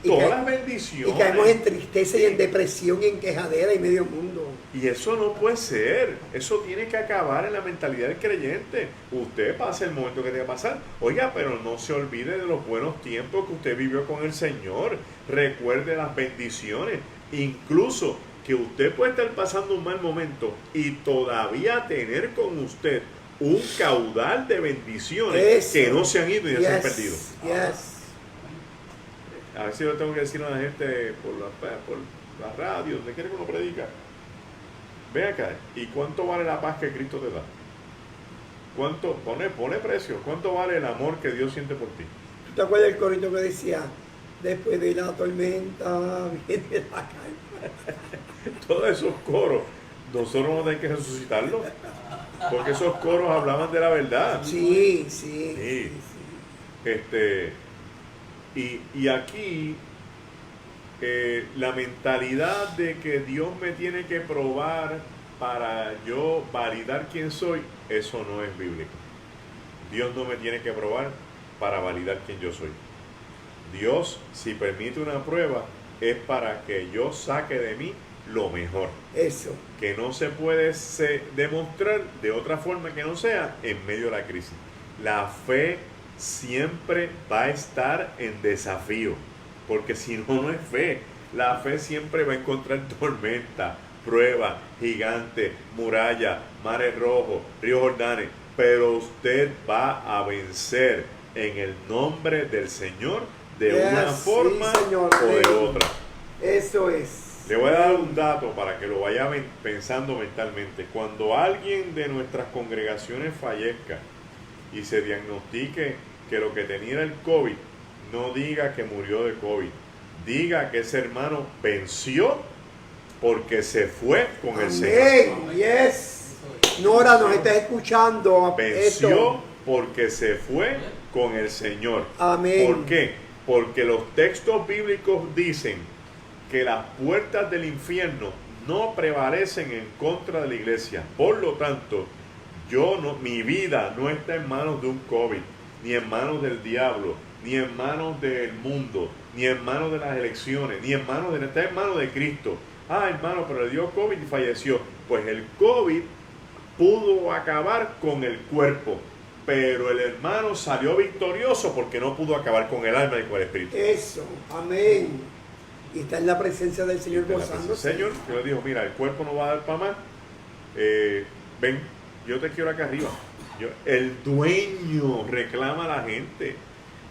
todas las bendiciones. Y caemos en tristeza y en depresión y en quejadera y medio mundo. Y eso no puede ser, eso tiene que acabar en la mentalidad del creyente. Usted pasa el momento que tenga que pasar, oiga, pero no se olvide de los buenos tiempos que usted vivió con el Señor, recuerde las bendiciones, incluso que usted puede estar pasando un mal momento y todavía tener con usted un caudal de bendiciones que no se han ido y no se han perdido. A ver si yo tengo que decir a la gente por la radio, donde quiere que uno predica. Ve acá, ¿y cuánto vale la paz que Cristo te da? ¿Cuánto? Pone precio. ¿Cuánto vale el amor que Dios siente por ti? ¿Tú te acuerdas del corito que decía, después de la tormenta viene la calma? Todos esos coros, nosotros vamos a tener que resucitarlos, porque esos coros hablaban de la verdad. Sí. Y aquí la mentalidad de que Dios me tiene que probar para yo validar quién soy, eso no es bíblico. Dios no me tiene que probar para validar quién yo soy. Dios, si permite una prueba, es para que yo saque de mí lo mejor. Eso. Que no se puede demostrar de otra forma que no sea en medio de la crisis. La fe siempre va a estar en desafío, porque si no, no es fe. La fe siempre va a encontrar tormenta, prueba, gigante, muralla, mares rojos, ríos Jordanes, pero usted va a vencer en el nombre del Señor de una forma Señor, o de otra. Eso es. Le voy a dar un dato para que lo vaya pensando mentalmente. Cuando alguien de nuestras congregaciones fallezca y se diagnostique que lo que tenía era el COVID, no diga que murió de COVID. Diga que ese hermano venció porque se fue con el Señor. Yes. Nora, nos está escuchando. Venció esto. porque se fue con el Señor. Amén. ¿Por qué? Porque los textos bíblicos dicen que las puertas del infierno no prevalecen en contra de la iglesia. Por lo tanto, mi vida no está en manos de un COVID, ni en manos del diablo, ni en manos del mundo, ni en manos de las elecciones, ni en manos está en manos de Cristo. Ah, hermano, pero le dio COVID y falleció. Pues el COVID pudo acabar con el cuerpo, pero el hermano salió victorioso porque no pudo acabar con el alma y con el espíritu. Eso, amén. Y está en la presencia del Señor gozándose. Señor, que le dijo, mira, el cuerpo no va a dar para más. Ven, yo te quiero acá arriba. El dueño reclama a la gente.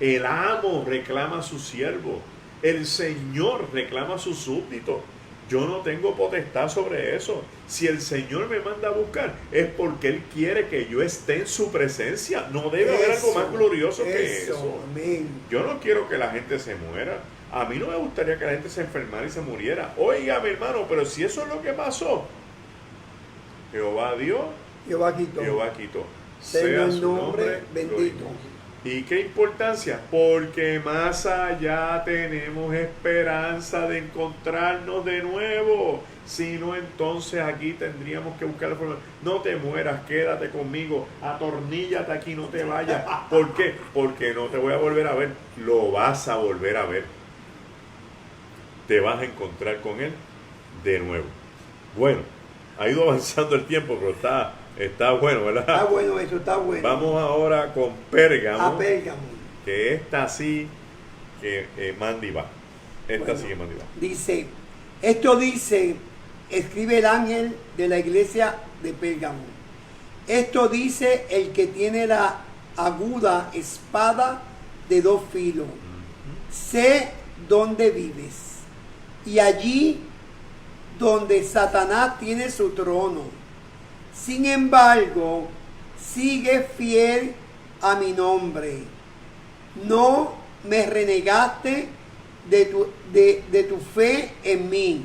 El amo reclama a su siervo. El Señor reclama a sus súbditos. Yo no tengo potestad sobre eso. Si el Señor me manda a buscar, es porque Él quiere que yo esté en su presencia. No debe haber algo más glorioso que eso. Amén. Yo no quiero que la gente se muera. A mí no me gustaría que la gente se enfermara y se muriera. Oiga, mi hermano, pero si eso es lo que pasó, Jehová dio, Jehová quitó. Jehová quitó. Sea su nombre bendito. ¿Y qué importancia? Porque más allá tenemos esperanza de encontrarnos de nuevo. Si no, entonces aquí tendríamos que buscar la forma. No te mueras, quédate conmigo, atorníllate aquí, no te vayas. ¿Por qué? Porque no te voy a volver a ver. Lo vas a volver a ver. Te vas a encontrar con Él de nuevo. Bueno, ha ido avanzando el tiempo, pero está bueno, ¿verdad? Está bueno eso, está bueno. Vamos ahora con Pérgamo. A Pérgamo. Que esta sí que Mandy va. Bueno, sí que Mandy va. Dice, escribe el ángel de la iglesia de Pérgamo. Esto dice el que tiene la aguda espada de dos filos. Sé dónde vives, y allí donde Satanás tiene su trono. Sin embargo, sigue fiel a mi nombre. No me renegaste de tu fe en mí,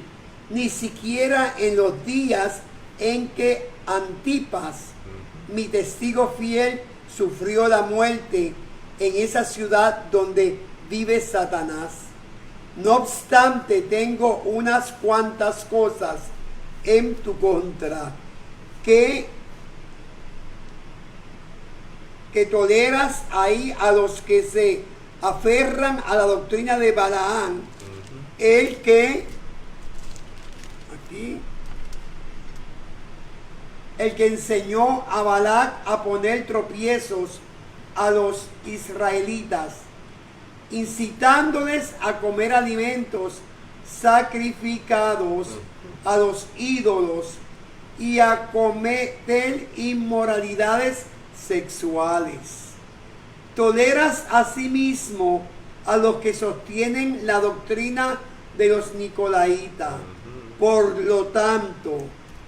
ni siquiera en los días en que Antipas, mi testigo fiel, sufrió la muerte en esa ciudad donde vive Satanás. No obstante, tengo unas cuantas cosas en tu contra, que toleras ahí a los que se aferran a la doctrina de Balaán, el que enseñó a Balac a poner tropiezos a los israelitas, incitándoles a comer alimentos sacrificados a los ídolos y a cometer inmoralidades sexuales. Toleras asimismo a los que sostienen la doctrina de los Nicolaitas. Por lo tanto,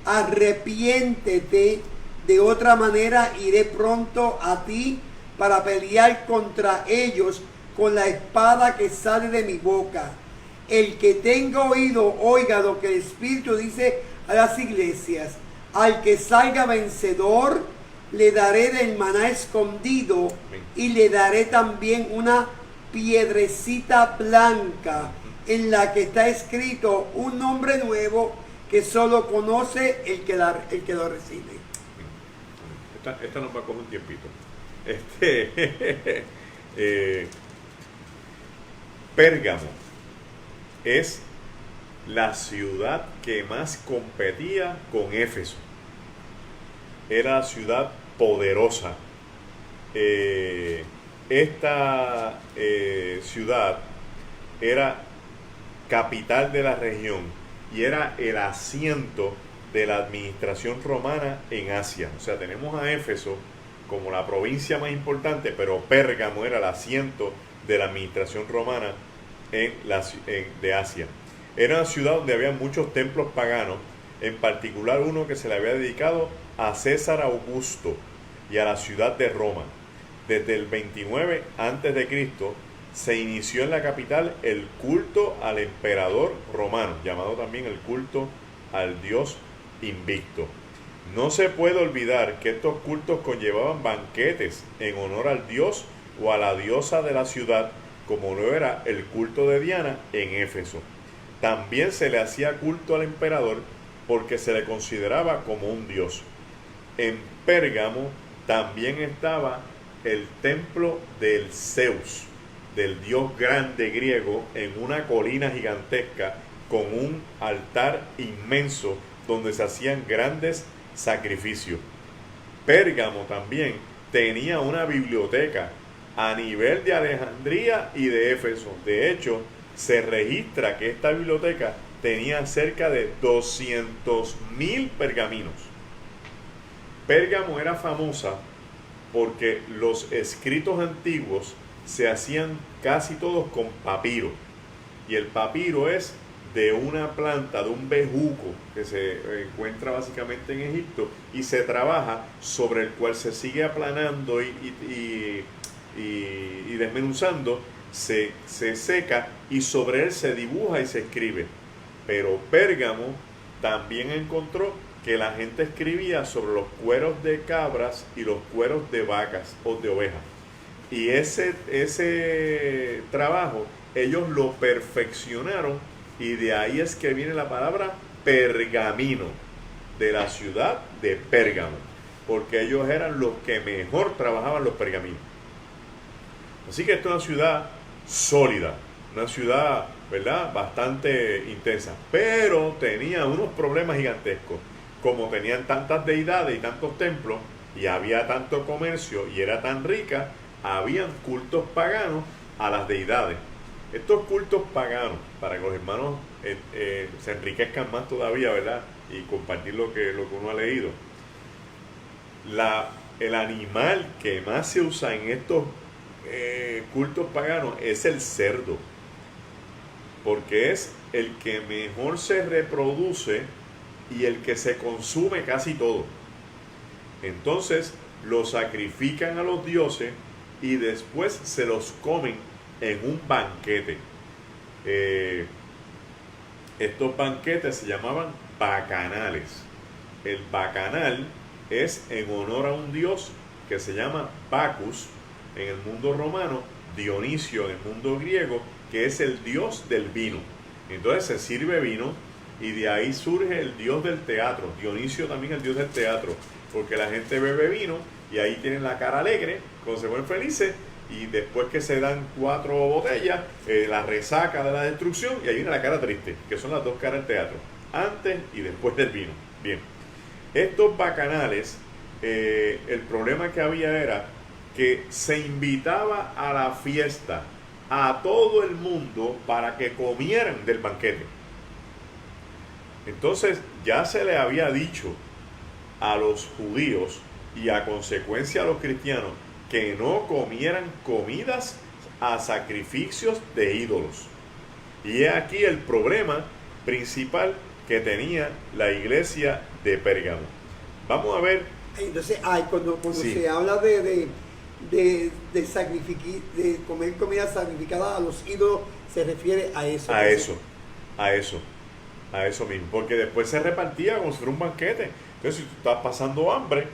arrepiéntete, de otra manera iré pronto a ti para pelear contra ellos con la espada que sale de mi boca. El que tenga oído, oiga lo que el Espíritu dice a las iglesias. Al que salga vencedor, le daré del maná escondido y le daré también una piedrecita blanca en la que está escrito un nombre nuevo que solo conoce el que lo recibe. Esta nos va a coger un tiempito. Pérgamo es la ciudad que más competía con Éfeso. Era la ciudad poderosa. Esta ciudad era capital de la región y era el asiento de la administración romana en Asia. O sea, tenemos a Éfeso como la provincia más importante, pero Pérgamo era el asiento de la administración romana de Asia. Era una ciudad donde había muchos templos paganos, en particular uno que se le había dedicado a César Augusto y a la ciudad de Roma. Desde el 29 a.C. se inició en la capital el culto al emperador romano, llamado también el culto al dios invicto. No se puede olvidar que estos cultos conllevaban banquetes en honor al dios o a la diosa de la ciudad, como lo era el culto de Diana en Éfeso. También se le hacía culto al emperador porque se le consideraba como un dios. En Pérgamo también estaba el templo del Zeus, del dios grande griego, en una colina gigantesca con un altar inmenso donde se hacían grandes sacrificios. Pérgamo también tenía una biblioteca a nivel de Alejandría y de Éfeso. De hecho, se registra que esta biblioteca tenía cerca de 200.000 pergaminos. Pérgamo era famosa porque los escritos antiguos se hacían casi todos con papiro. Y el papiro es de una planta, de un bejuco que se encuentra básicamente en Egipto y se trabaja, sobre el cual se sigue aplanando y desmenuzando, se seca y sobre él se dibuja y se escribe. Pero Pérgamo también encontró que la gente escribía sobre los cueros de cabras y los cueros de vacas o de ovejas. Y ese trabajo ellos lo perfeccionaron, y de ahí es que viene la palabra pergamino, de la ciudad de Pérgamo, porque ellos eran los que mejor trabajaban los pergaminos. Así que esta es una ciudad sólida, una ciudad, ¿verdad?, bastante intensa, pero tenía unos problemas gigantescos. Como tenían tantas deidades y tantos templos, y había tanto comercio, y era tan rica, habían cultos paganos a las deidades. Estos cultos paganos, para que los hermanos se enriquezcan más todavía, ¿verdad?, y compartir lo que uno ha leído. El animal que más se usa en estos cultos paganos es el cerdo, porque es el que mejor se reproduce y el que se consume casi todo. Entonces lo sacrifican a los dioses y después se los comen en un banquete. Estos banquetes se llamaban bacanales. El bacanal es en honor a un dios que se llama Bacchus en el mundo romano, Dionisio en el mundo griego, que es el dios del vino. Entonces se sirve vino y de ahí surge el dios del teatro. Dionisio también el dios del teatro, porque la gente bebe vino y ahí tienen la cara alegre, cuando se vuelven felices, y después que se dan 4 botellas, la resaca de la destrucción, y ahí viene la cara triste, que son las dos caras del teatro, antes y después del vino. Bien, estos bacanales, el problema que había era que se invitaba a la fiesta a todo el mundo para que comieran del banquete. Entonces ya se le había dicho a los judíos y a consecuencia a los cristianos que no comieran comidas a sacrificios de ídolos. Y es aquí el problema principal que tenía la iglesia de Pérgamo. Vamos a ver. Entonces, cuando Sí. se habla de comer comida sacrificada a los ídolos, se refiere a eso. A eso mismo, porque después se repartía como si fuera un banquete. Entonces, si tú estás pasando hambre,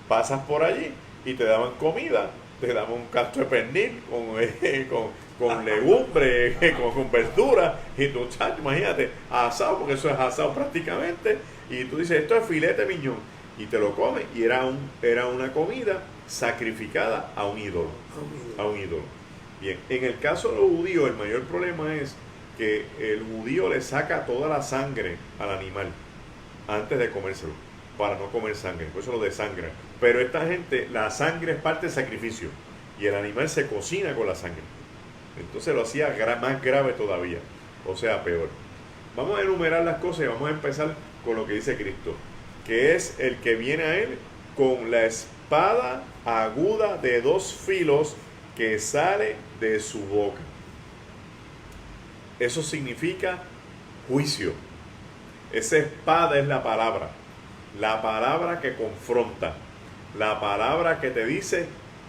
pasas por allí y te daban comida, te daban un cacho de pernil con legumbre, con verduras, y tú, chacho, imagínate, asado, porque eso es asado prácticamente, y tú dices, esto es filete miñón, y te lo comes, y era una comida sacrificada a un ídolo. Bien, en el caso de los judíos, el mayor problema es que el judío le saca toda la sangre al animal antes de comérselo, para no comer sangre, por eso lo desangran. Pero esta gente, la sangre es parte del sacrificio y el animal se cocina con la sangre. Entonces lo hacía más grave todavía, o sea, peor. Vamos a enumerar las cosas y vamos a empezar con lo que dice Cristo, que es el que viene a él con la espada aguda de 2 filos que sale de su boca. Eso significa juicio. Esa espada es la palabra que confronta, la palabra que te dice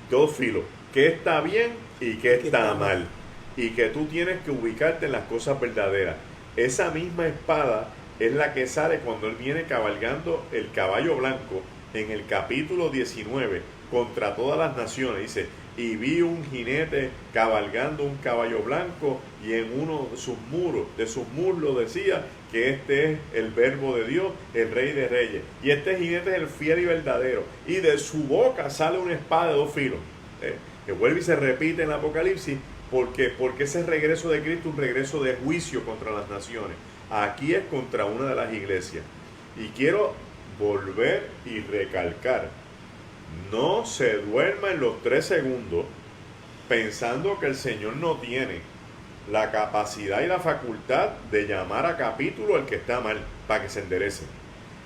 2 filos, qué está bien y qué está mal, y que tú tienes que ubicarte en las cosas verdaderas. Esa misma espada es la que sale cuando él viene cabalgando el caballo blanco en el capítulo 19 contra todas las naciones. Dice, y vi un jinete cabalgando un caballo blanco y en uno de sus muslos decía que este es el verbo de Dios, el rey de reyes. Y este jinete es el fiel y verdadero. Y de su boca sale una espada de 2 filos. Que vuelve y se repite en el Apocalipsis. Porque ese regreso de Cristo es un regreso de juicio contra las naciones. Aquí es contra una de las iglesias. Y quiero volver y recalcar, no se duerma en los 3 segundos pensando que el Señor no tiene la capacidad y la facultad de llamar a capítulo al que está mal, para que se enderece.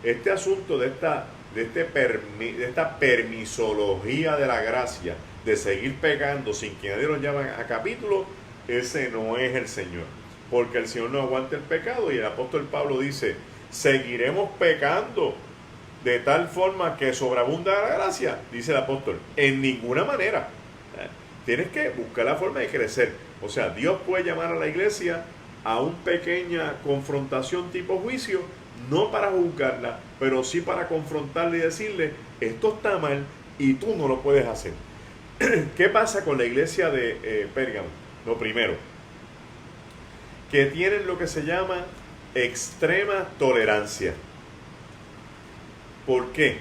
Este asunto de esta permisología de la gracia, de seguir pecando sin que nadie lo llame a capítulo, ese no es el Señor, porque el Señor no aguanta el pecado. Y el apóstol Pablo dice, seguiremos pecando de tal forma que sobreabunda la gracia, dice el apóstol, en ninguna manera. Tienes que buscar la forma de crecer. O sea, Dios puede llamar a la iglesia a una pequeña confrontación tipo juicio, no para juzgarla, pero sí para confrontarle y decirle, esto está mal y tú no lo puedes hacer. ¿Qué pasa con la iglesia de Pérgamo? Lo primero, que tienen lo que se llama extrema tolerancia. ¿Por qué?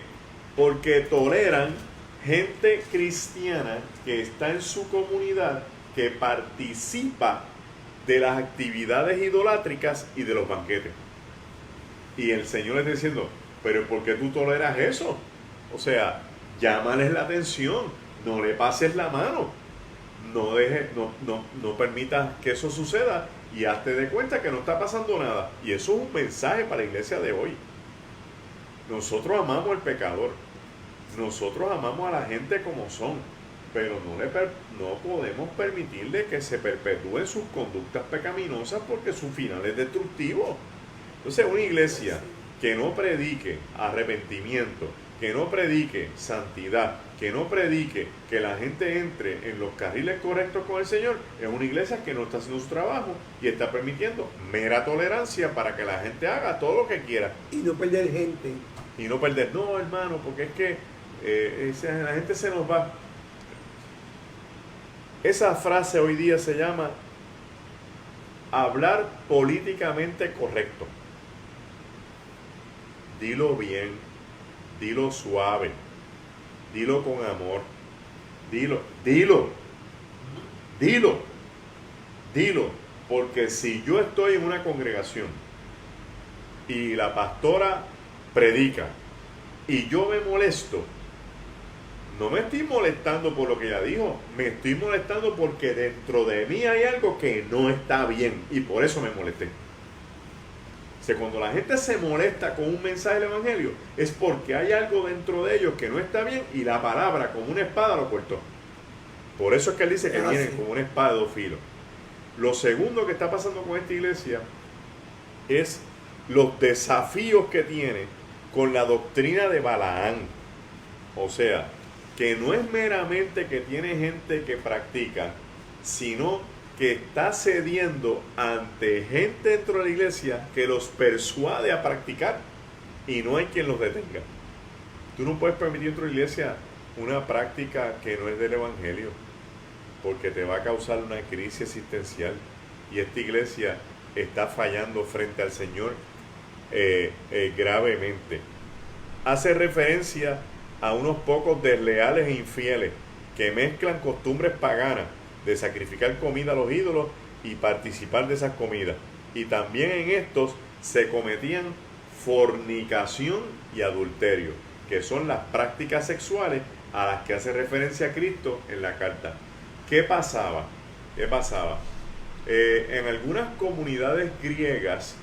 Porque toleran gente cristiana que está en su comunidad, que participa de las actividades idolátricas y de los banquetes. Y el Señor le está diciendo, pero ¿por qué tú toleras eso? O sea, llámales la atención, no le pases la mano, no permitas que eso suceda y hazte de cuenta que no está pasando nada. Y eso es un mensaje para la iglesia de hoy. Nosotros amamos al pecador, nosotros amamos a la gente como son, pero no podemos permitirle que se perpetúen sus conductas pecaminosas porque su final es destructivo. Entonces, una iglesia que no predique arrepentimiento, que no predique santidad, que no predique que la gente entre en los carriles correctos con el Señor, es una iglesia que no está haciendo su trabajo y está permitiendo mera tolerancia para que la gente haga todo lo que quiera. Y no perder gente. Y no perder, no, hermano, porque es que la gente se nos va. Esa frase hoy día se llama hablar políticamente correcto. Dilo bien, dilo suave, dilo con amor, dilo, porque si yo estoy en una congregación y la pastora predica y yo me molesto, no me estoy molestando por lo que ella dijo, me estoy molestando porque dentro de mí hay algo que no está bien y por eso me molesté. O sea, cuando la gente se molesta con un mensaje del evangelio es porque hay algo dentro de ellos que no está bien y la palabra como una espada lo cortó. Por eso es que él dice que viene como una espada de 2 filos. Lo segundo que está pasando con esta iglesia es los desafíos que tiene con la doctrina de Balaán. O sea, que no es meramente que tiene gente que practica, sino que está cediendo ante gente dentro de la iglesia que los persuade a practicar y no hay quien los detenga. Tú no puedes permitir dentro de la iglesia una práctica que no es del evangelio, porque te va a causar una crisis existencial y esta iglesia está fallando frente al Señor gravemente. Hace referencia a unos pocos desleales e infieles que mezclan costumbres paganas de sacrificar comida a los ídolos y participar de esas comidas. Y también en estos se cometían fornicación y adulterio, que son las prácticas sexuales a las que hace referencia Cristo en la carta. ¿Qué pasaba? ¿Qué pasaba? En algunas comunidades griegas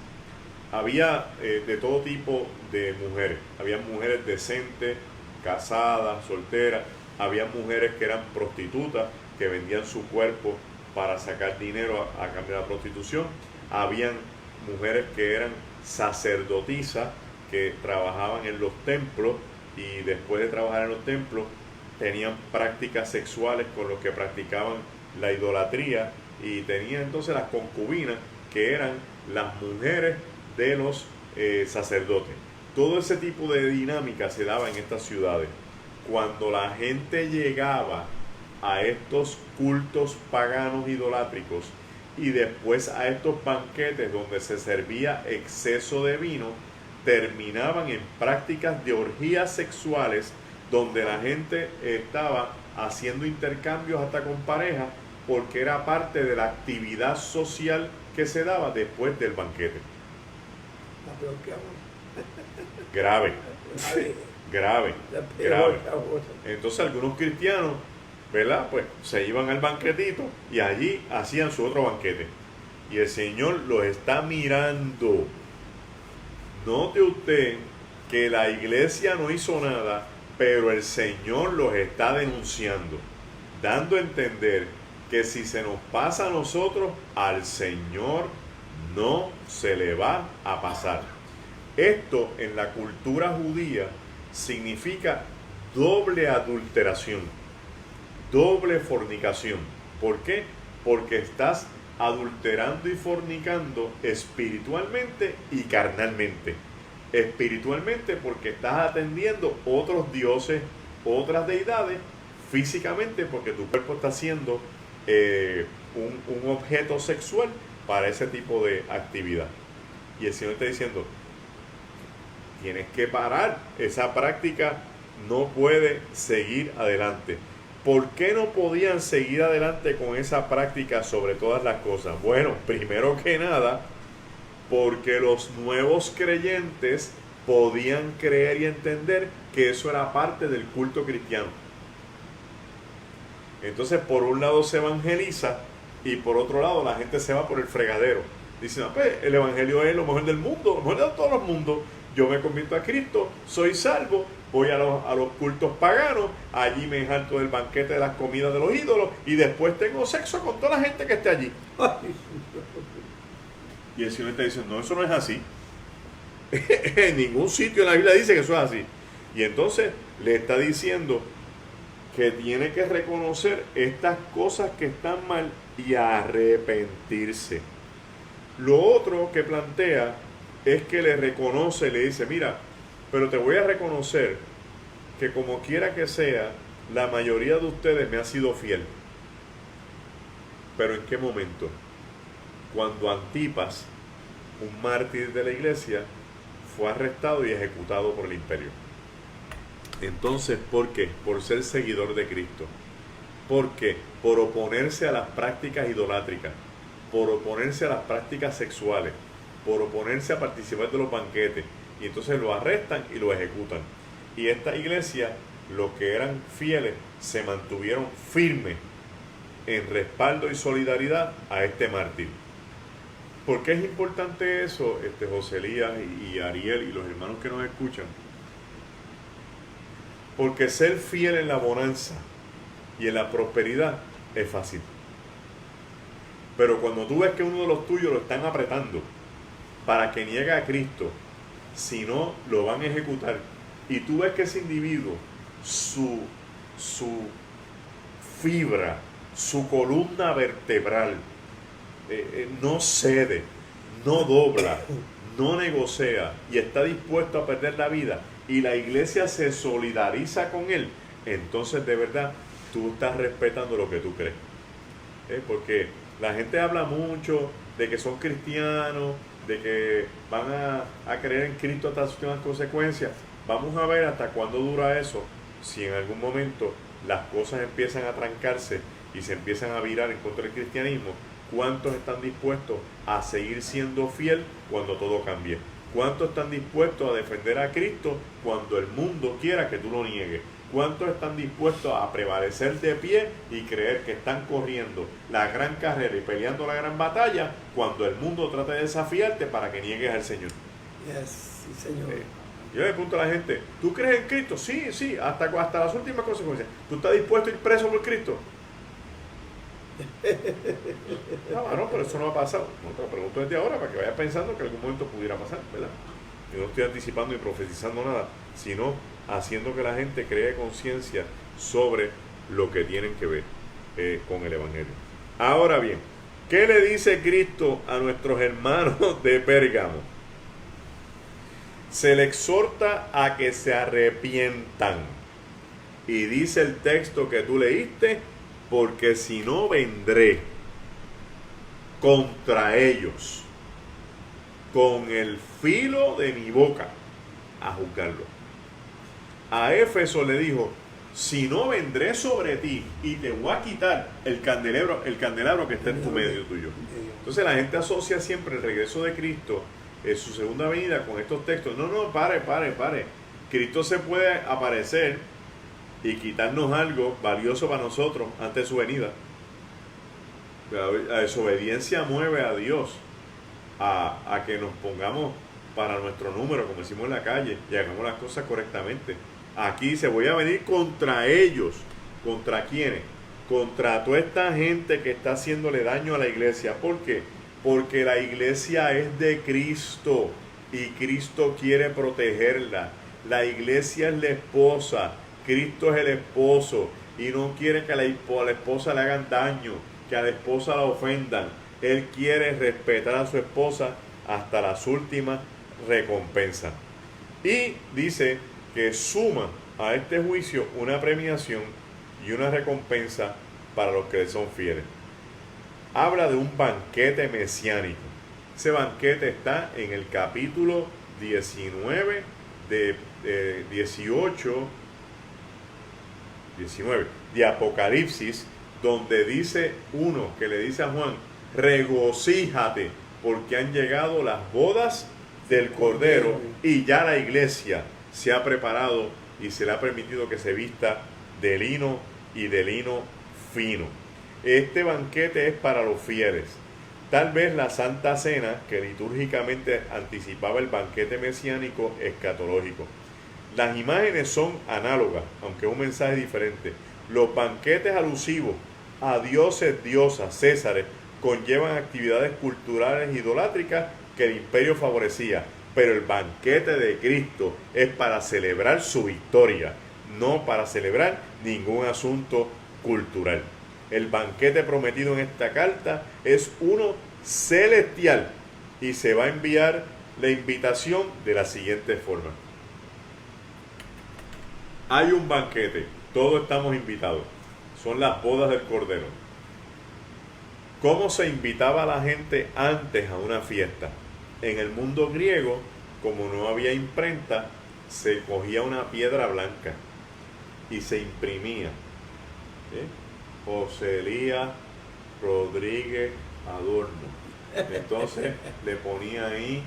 había de todo tipo de mujeres. Había mujeres decentes, casadas, solteras. Había mujeres que eran prostitutas, que vendían su cuerpo para sacar dinero a cambio de la prostitución. Habían mujeres que eran sacerdotisas, que trabajaban en los templos y después de trabajar en los templos tenían prácticas sexuales con los que practicaban la idolatría, y tenían entonces las concubinas, que eran las mujeres de los sacerdotes. Todo ese tipo de dinámica se daba en estas ciudades. Cuando la gente llegaba a estos cultos paganos idolátricos y después a estos banquetes donde se servía exceso de vino, terminaban en prácticas de orgías sexuales donde la gente estaba haciendo intercambios hasta con pareja, porque era parte de la actividad social que se daba después del banquete. Grave, grave, grave. Entonces algunos cristianos, ¿verdad? Pues se iban al banquetito y allí hacían su otro banquete. Y el Señor los está mirando. Note usted que la iglesia no hizo nada, pero el Señor los está denunciando, dando a entender que si se nos pasa a nosotros, al Señor no se le va a pasar. Esto en la cultura judía significa doble adulteración, doble fornicación. ¿Por qué? Porque estás adulterando y fornicando espiritualmente y carnalmente. Espiritualmente porque estás atendiendo otros dioses, otras deidades, físicamente porque tu cuerpo está siendo un objeto sexual para ese tipo de actividad. Y el Señor está diciendo, tienes que parar, esa práctica no puede seguir adelante. ¿Por qué no podían seguir adelante con esa práctica sobre todas las cosas? Bueno, primero que nada, porque los nuevos creyentes podían creer y entender que eso era parte del culto cristiano. Entonces, por un lado se evangeliza y por otro lado la gente se va por el fregadero. Dicen, no, pues, el evangelio es lo mejor del mundo, lo mejor de todos los mundos. Yo me convierto a Cristo, soy salvo, voy a los cultos paganos, allí me jalto del banquete de las comidas de los ídolos y después tengo sexo con toda la gente que esté allí. Y el Señor está diciendo, no, eso no es así. En ningún sitio en la Biblia dice que eso es así. Y entonces le está diciendo que tiene que reconocer estas cosas que están mal y arrepentirse. Lo otro que plantea es que le reconoce, le dice, mira, pero te voy a reconocer que como quiera que sea, la mayoría de ustedes me ha sido fiel. ¿Pero en qué momento? Cuando Antipas, un mártir de la iglesia, fue arrestado y ejecutado por el imperio. Entonces, ¿por qué? Por ser seguidor de Cristo. ¿Por qué? Por oponerse a las prácticas idolátricas, por oponerse a las prácticas sexuales, por oponerse a participar de los banquetes. Y entonces lo arrestan y lo ejecutan. Y esta iglesia, los que eran fieles, se mantuvieron firmes en respaldo y solidaridad a este mártir. ¿Por qué es importante eso, José Elías y Ariel y los hermanos que nos escuchan? Porque ser fiel en la bonanza y en la prosperidad es fácil. Pero cuando tú ves que uno de los tuyos lo están apretando para que niegue a Cristo, si no, lo van a ejecutar, y tú ves que ese individuo, su fibra, su columna vertebral, no cede, no dobla, no negocia y está dispuesto a perder la vida, y la iglesia se solidariza con él, entonces de verdad tú estás respetando lo que tú crees. Porque la gente habla mucho de que son cristianos, de que van a creer en Cristo hasta sus últimas consecuencias. Vamos a ver hasta cuándo dura eso, si en algún momento las cosas empiezan a trancarse y se empiezan a virar en contra del cristianismo, ¿cuántos están dispuestos a seguir siendo fiel cuando todo cambie? ¿Cuántos están dispuestos a defender a Cristo cuando el mundo quiera que tú lo niegues? ¿Cuántos están dispuestos a prevalecer de pie y creer que están corriendo la gran carrera y peleando la gran batalla cuando el mundo trata de desafiarte para que niegues al Señor? Yes, sí, Señor. Yo le pregunto a la gente, ¿tú crees en Cristo? Sí, sí, hasta las últimas consecuencias. ¿Tú estás dispuesto a ir preso por Cristo? No, pero eso no ha pasado. No, te lo pregunto desde ahora para que vayas pensando que en algún momento pudiera pasar, ¿verdad? Yo no estoy anticipando ni profetizando nada, sino haciendo que la gente cree conciencia sobre lo que tienen que ver con el Evangelio. Ahora bien, ¿qué le dice Cristo a nuestros hermanos de Pérgamo? Se le exhorta a que se arrepientan. Y dice el texto que tú leíste, porque si no vendré contra ellos con el filo de mi boca a juzgarlo. A Éfeso le dijo, si no vendré sobre ti y te voy a quitar el candelabro que está en tu medio tuyo. Entonces la gente asocia siempre el regreso de Cristo en su segunda venida con estos textos. No, pare. Cristo se puede aparecer y quitarnos algo valioso para nosotros antes de su venida. La desobediencia mueve a Dios a que nos pongamos para nuestro número, como decimos en la calle, y hagamos las cosas correctamente. Aquí se voy a venir contra ellos. ¿Contra quiénes? Contra toda esta gente que está haciéndole daño a la iglesia. ¿Por qué? Porque la iglesia es de Cristo y Cristo quiere protegerla. La iglesia es la esposa, Cristo es el esposo y no quiere que a la esposa le hagan daño, que a la esposa la ofendan. Él quiere respetar a su esposa hasta las últimas recompensas. Y dice que suma a este juicio una premiación y una recompensa para los que le son fieles. Habla de un banquete mesiánico. Ese banquete está en el capítulo 19 de 19 de Apocalipsis, donde dice uno que le dice a Juan, regocíjate porque han llegado las bodas del Cordero y ya la iglesia se ha preparado y se le ha permitido que se vista de lino y de lino fino. Este banquete es para los fieles. Tal vez la Santa Cena, que litúrgicamente anticipaba el banquete mesiánico escatológico. Las imágenes son análogas, aunque un mensaje diferente. Los banquetes alusivos a dioses, diosas, césares, conllevan actividades culturales idolátricas que el imperio favorecía. Pero el banquete de Cristo es para celebrar su victoria, no para celebrar ningún asunto cultural. El banquete prometido en esta carta es uno celestial y se va a enviar la invitación de la siguiente forma. Hay un banquete, todos estamos invitados, son las bodas del Cordero. ¿Cómo se invitaba a la gente antes a una fiesta? En el mundo griego, como no había imprenta, se cogía una piedra blanca y se imprimía. José Elías Rodríguez Adorno. Entonces le ponía ahí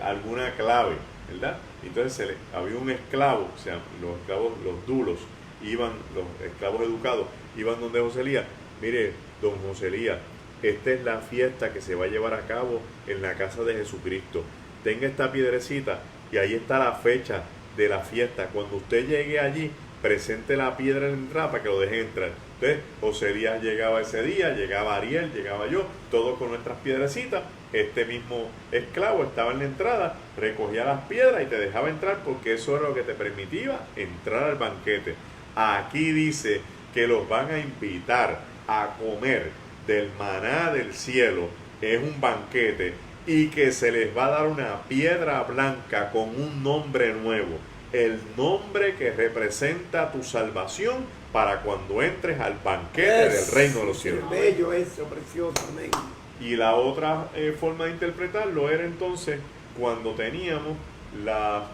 alguna clave, ¿verdad? Entonces había un esclavo, o sea, los esclavos, los dulos, los esclavos educados, iban donde José Elías. Mire, don José Elías, esta es la fiesta que se va a llevar a cabo en la casa de Jesucristo. Tenga esta piedrecita y ahí está la fecha de la fiesta. Cuando usted llegue allí, presente la piedra en la entrada para que lo dejen entrar. Entonces, José Elías llegaba ese día, llegaba Ariel, llegaba yo, todos con nuestras piedrecitas. Este mismo esclavo estaba en la entrada, recogía las piedras y te dejaba entrar porque eso era lo que te permitía entrar al banquete. Aquí dice que los van a invitar a comer del maná del cielo, es un banquete, y que se les va a dar una piedra blanca con un nombre nuevo, el nombre que representa tu salvación para cuando entres al banquete del reino de los cielos. Bello eso, precioso, amén. Y la otra forma de interpretarlo era entonces cuando teníamos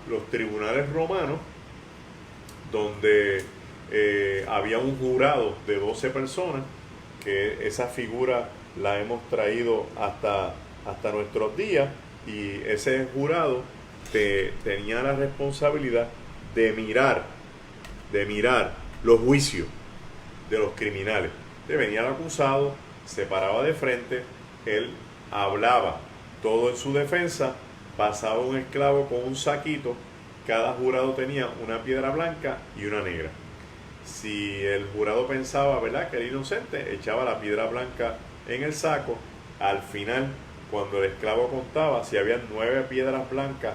los tribunales romanos, donde había un jurado de 12 personas, que esa figura la hemos traído hasta nuestros días, y ese jurado tenía la responsabilidad de mirar los juicios de los criminales. Venía el acusado, se paraba de frente, él hablaba todo en su defensa, pasaba un esclavo con un saquito, cada jurado tenía una piedra blanca y una negra. Si el jurado pensaba, ¿verdad?, que era inocente, echaba la piedra blanca en el saco. Al final, cuando el esclavo contaba, si había 9 piedras blancas,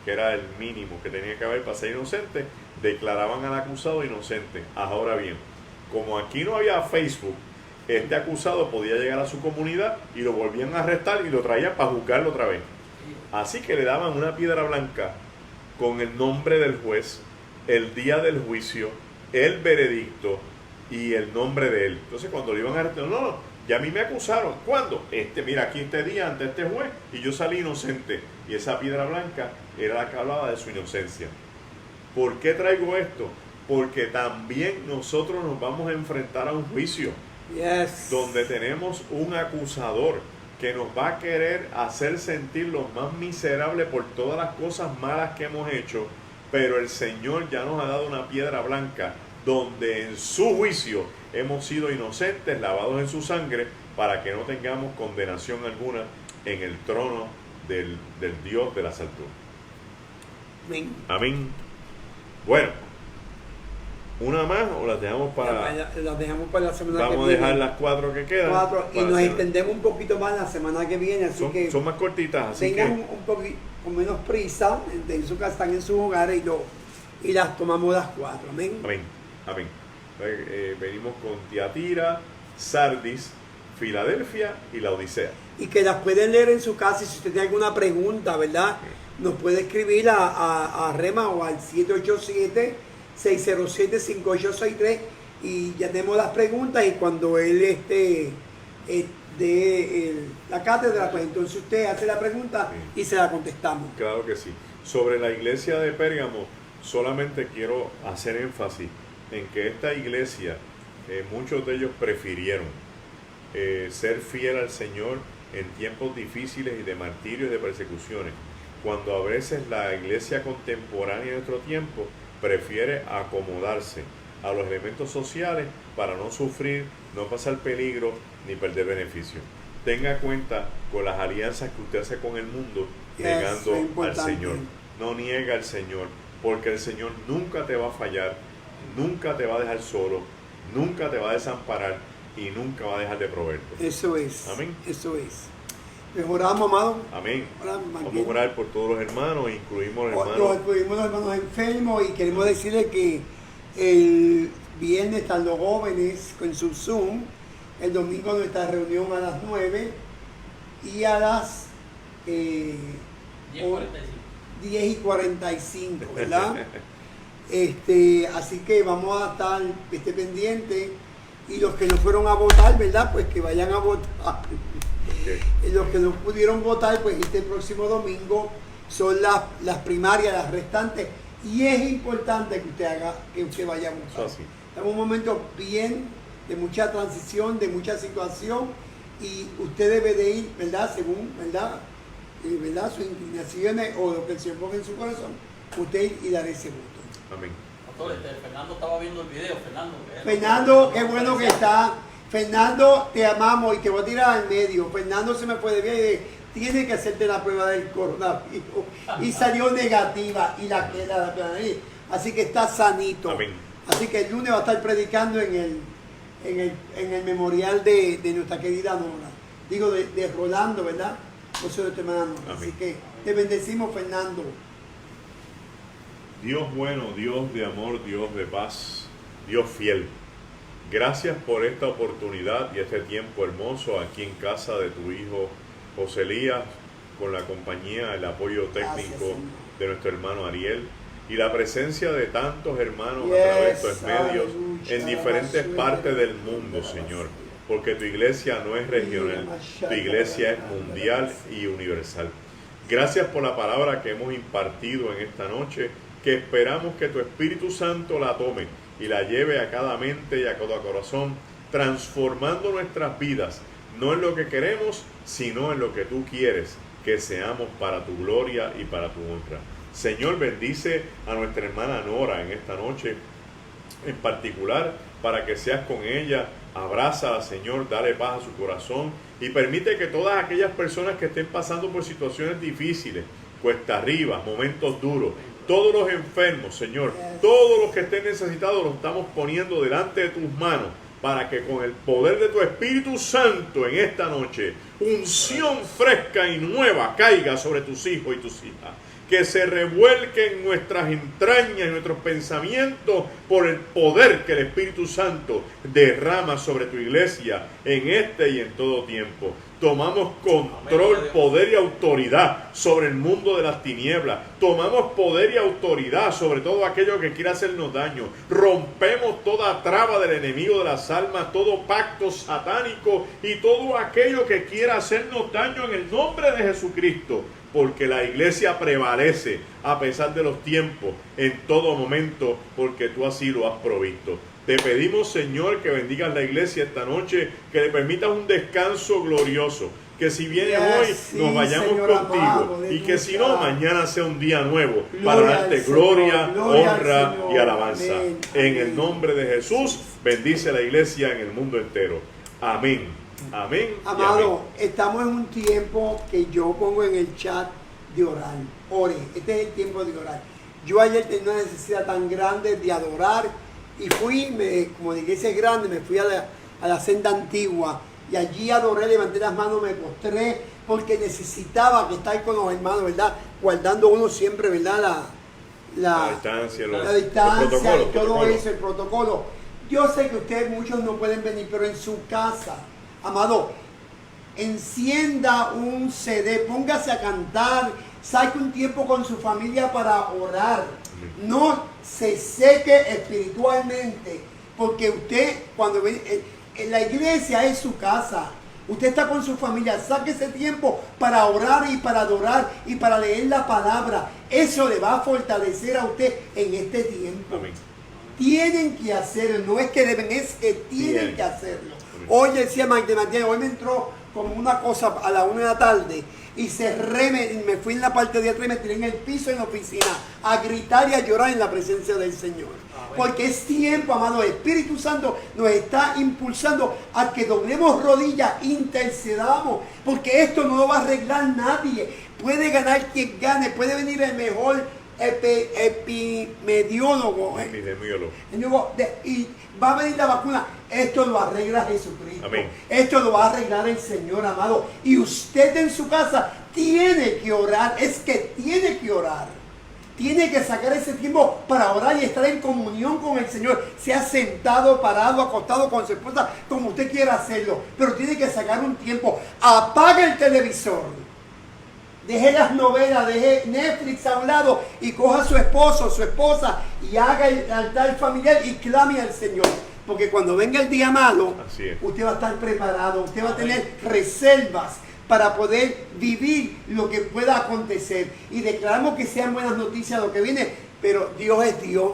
que era el mínimo que tenía que haber para ser inocente, declaraban al acusado inocente. Ahora bien, como aquí no había Facebook, este acusado podía llegar a su comunidad y lo volvían a arrestar y lo traían para juzgarlo otra vez. Así que le daban una piedra blanca con el nombre del juez, el día del juicio, el veredicto y el nombre de él. Entonces cuando lo iban a arrestar, no, ya a mí me acusaron. ¿Cuándo? Mira, aquí este día ante este juez y yo salí inocente. Y esa piedra blanca era la que hablaba de su inocencia. ¿Por qué traigo esto? Porque también nosotros nos vamos a enfrentar a un juicio, donde tenemos un acusador que nos va a querer hacer sentir los más miserables por todas las cosas malas que hemos hecho, pero el Señor ya nos ha dado una piedra blanca donde en su juicio hemos sido inocentes, lavados en su sangre, para que no tengamos condenación alguna en el trono del Dios de las alturas. Amén. Amén. Bueno, ¿una más o las dejamos para...? Las dejamos para la semana que viene. Vamos a dejar las 4 que quedan. Y nos extendemos un poquito más la semana que viene, así que... Son más cortitas, así tengan que... un poquito con menos prisa, en su casa, están en sus hogares y las tomamos las 4. Amén. Amén. Amén. Venimos con Tiatira, Sardis, Filadelfia y la Odisea. Y que las pueden leer en su casa, y si usted tiene alguna pregunta, ¿verdad?, nos puede escribir a Rema o al 787-607-5863 y ya tenemos las preguntas, y cuando él la cátedra, pues entonces usted hace la pregunta y se la contestamos. Claro que sí. Sobre la iglesia de Pérgamo, solamente quiero hacer énfasis en que esta iglesia, muchos de ellos prefirieron ser fiel al Señor en tiempos difíciles y de martirio y de persecuciones, cuando a veces la iglesia contemporánea de nuestro tiempo prefiere acomodarse a los elementos sociales para no sufrir, no pasar peligro ni perder beneficio. Tenga cuenta con las alianzas que usted hace con el mundo, negando al Señor. No niega al Señor, porque el Señor nunca te va a fallar, nunca te va a dejar solo, nunca te va a desamparar y nunca va a dejar de proveerte. Eso es. Amén. Eso es. Mejoramos, amado. Amén. Vamos a orar por todos los hermanos, incluimos los hermanos enfermos, y queremos decirles que el viernes están los jóvenes con su Zoom, el domingo nuestra reunión a las 9 y a las 10:45, ¿verdad? Así que vamos a estar pendientes, y los que no fueron a votar, ¿verdad?, pues que vayan a votar. Y los que no pudieron votar, pues este próximo domingo son las primarias, las restantes, y es importante que usted vaya a votar. Estamos en un momento bien de mucha transición, de mucha situación, y usted debe de ir, ¿verdad?, según, ¿verdad?, sus inclinaciones o lo que el Señor ponga en su corazón, usted ir y dar ese voto. Amén. Fernando estaba viendo el video. Fernando, qué bueno que está. Fernando, te amamos y te voy a tirar al medio. Fernando se me fue de viaje, tiene que hacerte la prueba del coronavirus y salió negativa, y la así que está sanito. Amén. Así que el lunes va a estar predicando en el memorial de nuestra querida Nora. Digo, de Rolando, ¿verdad? Por eso de tu hermana Nora. Así que te bendecimos, Fernando. Dios bueno, Dios de amor, Dios de paz, Dios fiel. Gracias por esta oportunidad y este tiempo hermoso aquí en casa de tu hijo José Elías, con la compañía, el apoyo técnico de nuestro hermano Ariel y la presencia de tantos hermanos a través de estos medios en diferentes partes del mundo, Señor, porque tu iglesia no es regional, tu iglesia es mundial y universal. Gracias por la palabra que hemos impartido en esta noche que esperamos que tu Espíritu Santo la tome y la lleve a cada mente y a cada corazón, transformando nuestras vidas, no en lo que queremos, sino en lo que tú quieres que seamos para tu gloria y para tu honra. Señor, bendice a nuestra hermana Nora en esta noche en particular, para que seas con ella. Abrázala, Señor, dale paz a su corazón y permite que todas aquellas personas que estén pasando por situaciones difíciles, cuesta arriba, momentos duros, todos los enfermos, Señor, todos los que estén necesitados, los estamos poniendo delante de tus manos, para que con el poder de tu Espíritu Santo en esta noche, unción fresca y nueva caiga sobre tus hijos y tus hijas. Que se revuelque en nuestras entrañas, en nuestros pensamientos, por el poder que el Espíritu Santo derrama sobre tu iglesia en este y en todo tiempo. Tomamos control, poder y autoridad sobre el mundo de las tinieblas. Tomamos poder y autoridad sobre todo aquello que quiera hacernos daño. Rompemos toda traba del enemigo de las almas, todo pacto satánico y todo aquello que quiera hacernos daño en el nombre de Jesucristo. Porque la iglesia prevalece a pesar de los tiempos, en todo momento, porque tú así lo has provisto. Te pedimos, Señor, que bendigas la iglesia esta noche, que le permitas un descanso glorioso, que si viene hoy nos vayamos Señor, contigo, amado, y que si no, mañana sea un día nuevo, gloria para darte gloria, honra Señor, y alabanza. amén, En el nombre de Jesús, bendice la iglesia en el mundo entero. Amén. Amén. Amado, estamos en un tiempo que yo pongo en el chat de orar. Ore, este es el tiempo de orar. Yo ayer tenía una necesidad tan grande de adorar y fui, como la iglesia es grande, me fui a la senda antigua y allí adoré, levanté las manos, me postré porque necesitaba que estar con los hermanos, ¿verdad? Guardando uno siempre, ¿verdad? La distancia, y todo eso, el protocolo. Yo sé que ustedes muchos no pueden venir, pero en su casa, amado, encienda un CD, póngase a cantar, saque un tiempo con su familia para orar. No se seque espiritualmente, porque usted cuando viene, en la iglesia es su casa. Usted está con su familia, saque ese tiempo para orar y para adorar y para leer la palabra. Eso le va a fortalecer a usted en este tiempo. Amén. Tienen que hacerlo, no es que deben, es que tienen que hacerlo. Hoy decía Magdalena, hoy me entró como una cosa a la 1 de la tarde y me fui en la parte de atrás y me tiré en el piso en la oficina a gritar y a llorar en la presencia del Señor. Porque es tiempo, amado, el Espíritu Santo nos está impulsando a que doblemos rodillas, intercedamos, porque esto no lo va a arreglar nadie. Puede ganar quien gane, puede venir el mejor epidemiólogo. Y va a venir la vacuna. Esto lo arregla Jesucristo. Amén. Esto lo va a arreglar el Señor, amado. Y usted en su casa tiene que orar. Es que tiene que orar. Tiene que sacar ese tiempo para orar y estar en comunión con el Señor. Sea sentado, parado, acostado con su esposa, como usted quiera hacerlo. Pero tiene que sacar un tiempo. Apaga el televisor. Deje las novelas, deje Netflix a un lado y coja a su esposo, su esposa y haga el altar familiar y clame al Señor. Porque cuando venga el día malo, usted va a estar preparado, usted va a tener reservas para poder vivir lo que pueda acontecer. Y declaramos que sean buenas noticias lo que viene, pero Dios es Dios.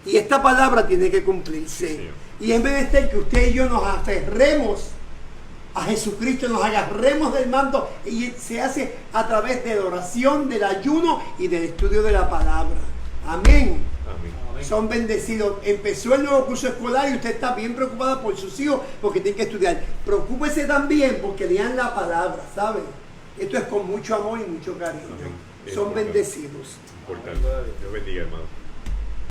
Y esta palabra tiene que cumplirse. Sí. Y es menester que usted y yo nos aferremos a Jesucristo, nos agarremos del manto, y se hace a través de la oración, del ayuno y del estudio de la palabra. Amén. Amén. Son bendecidos. Empezó el nuevo curso escolar y usted está bien preocupada por sus hijos porque tienen que estudiar. Preocúpese también porque lean la palabra, ¿sabe? Esto es con mucho amor y mucho cariño. Amén. Son bendecidos. Importante. Dios bendiga, hermano.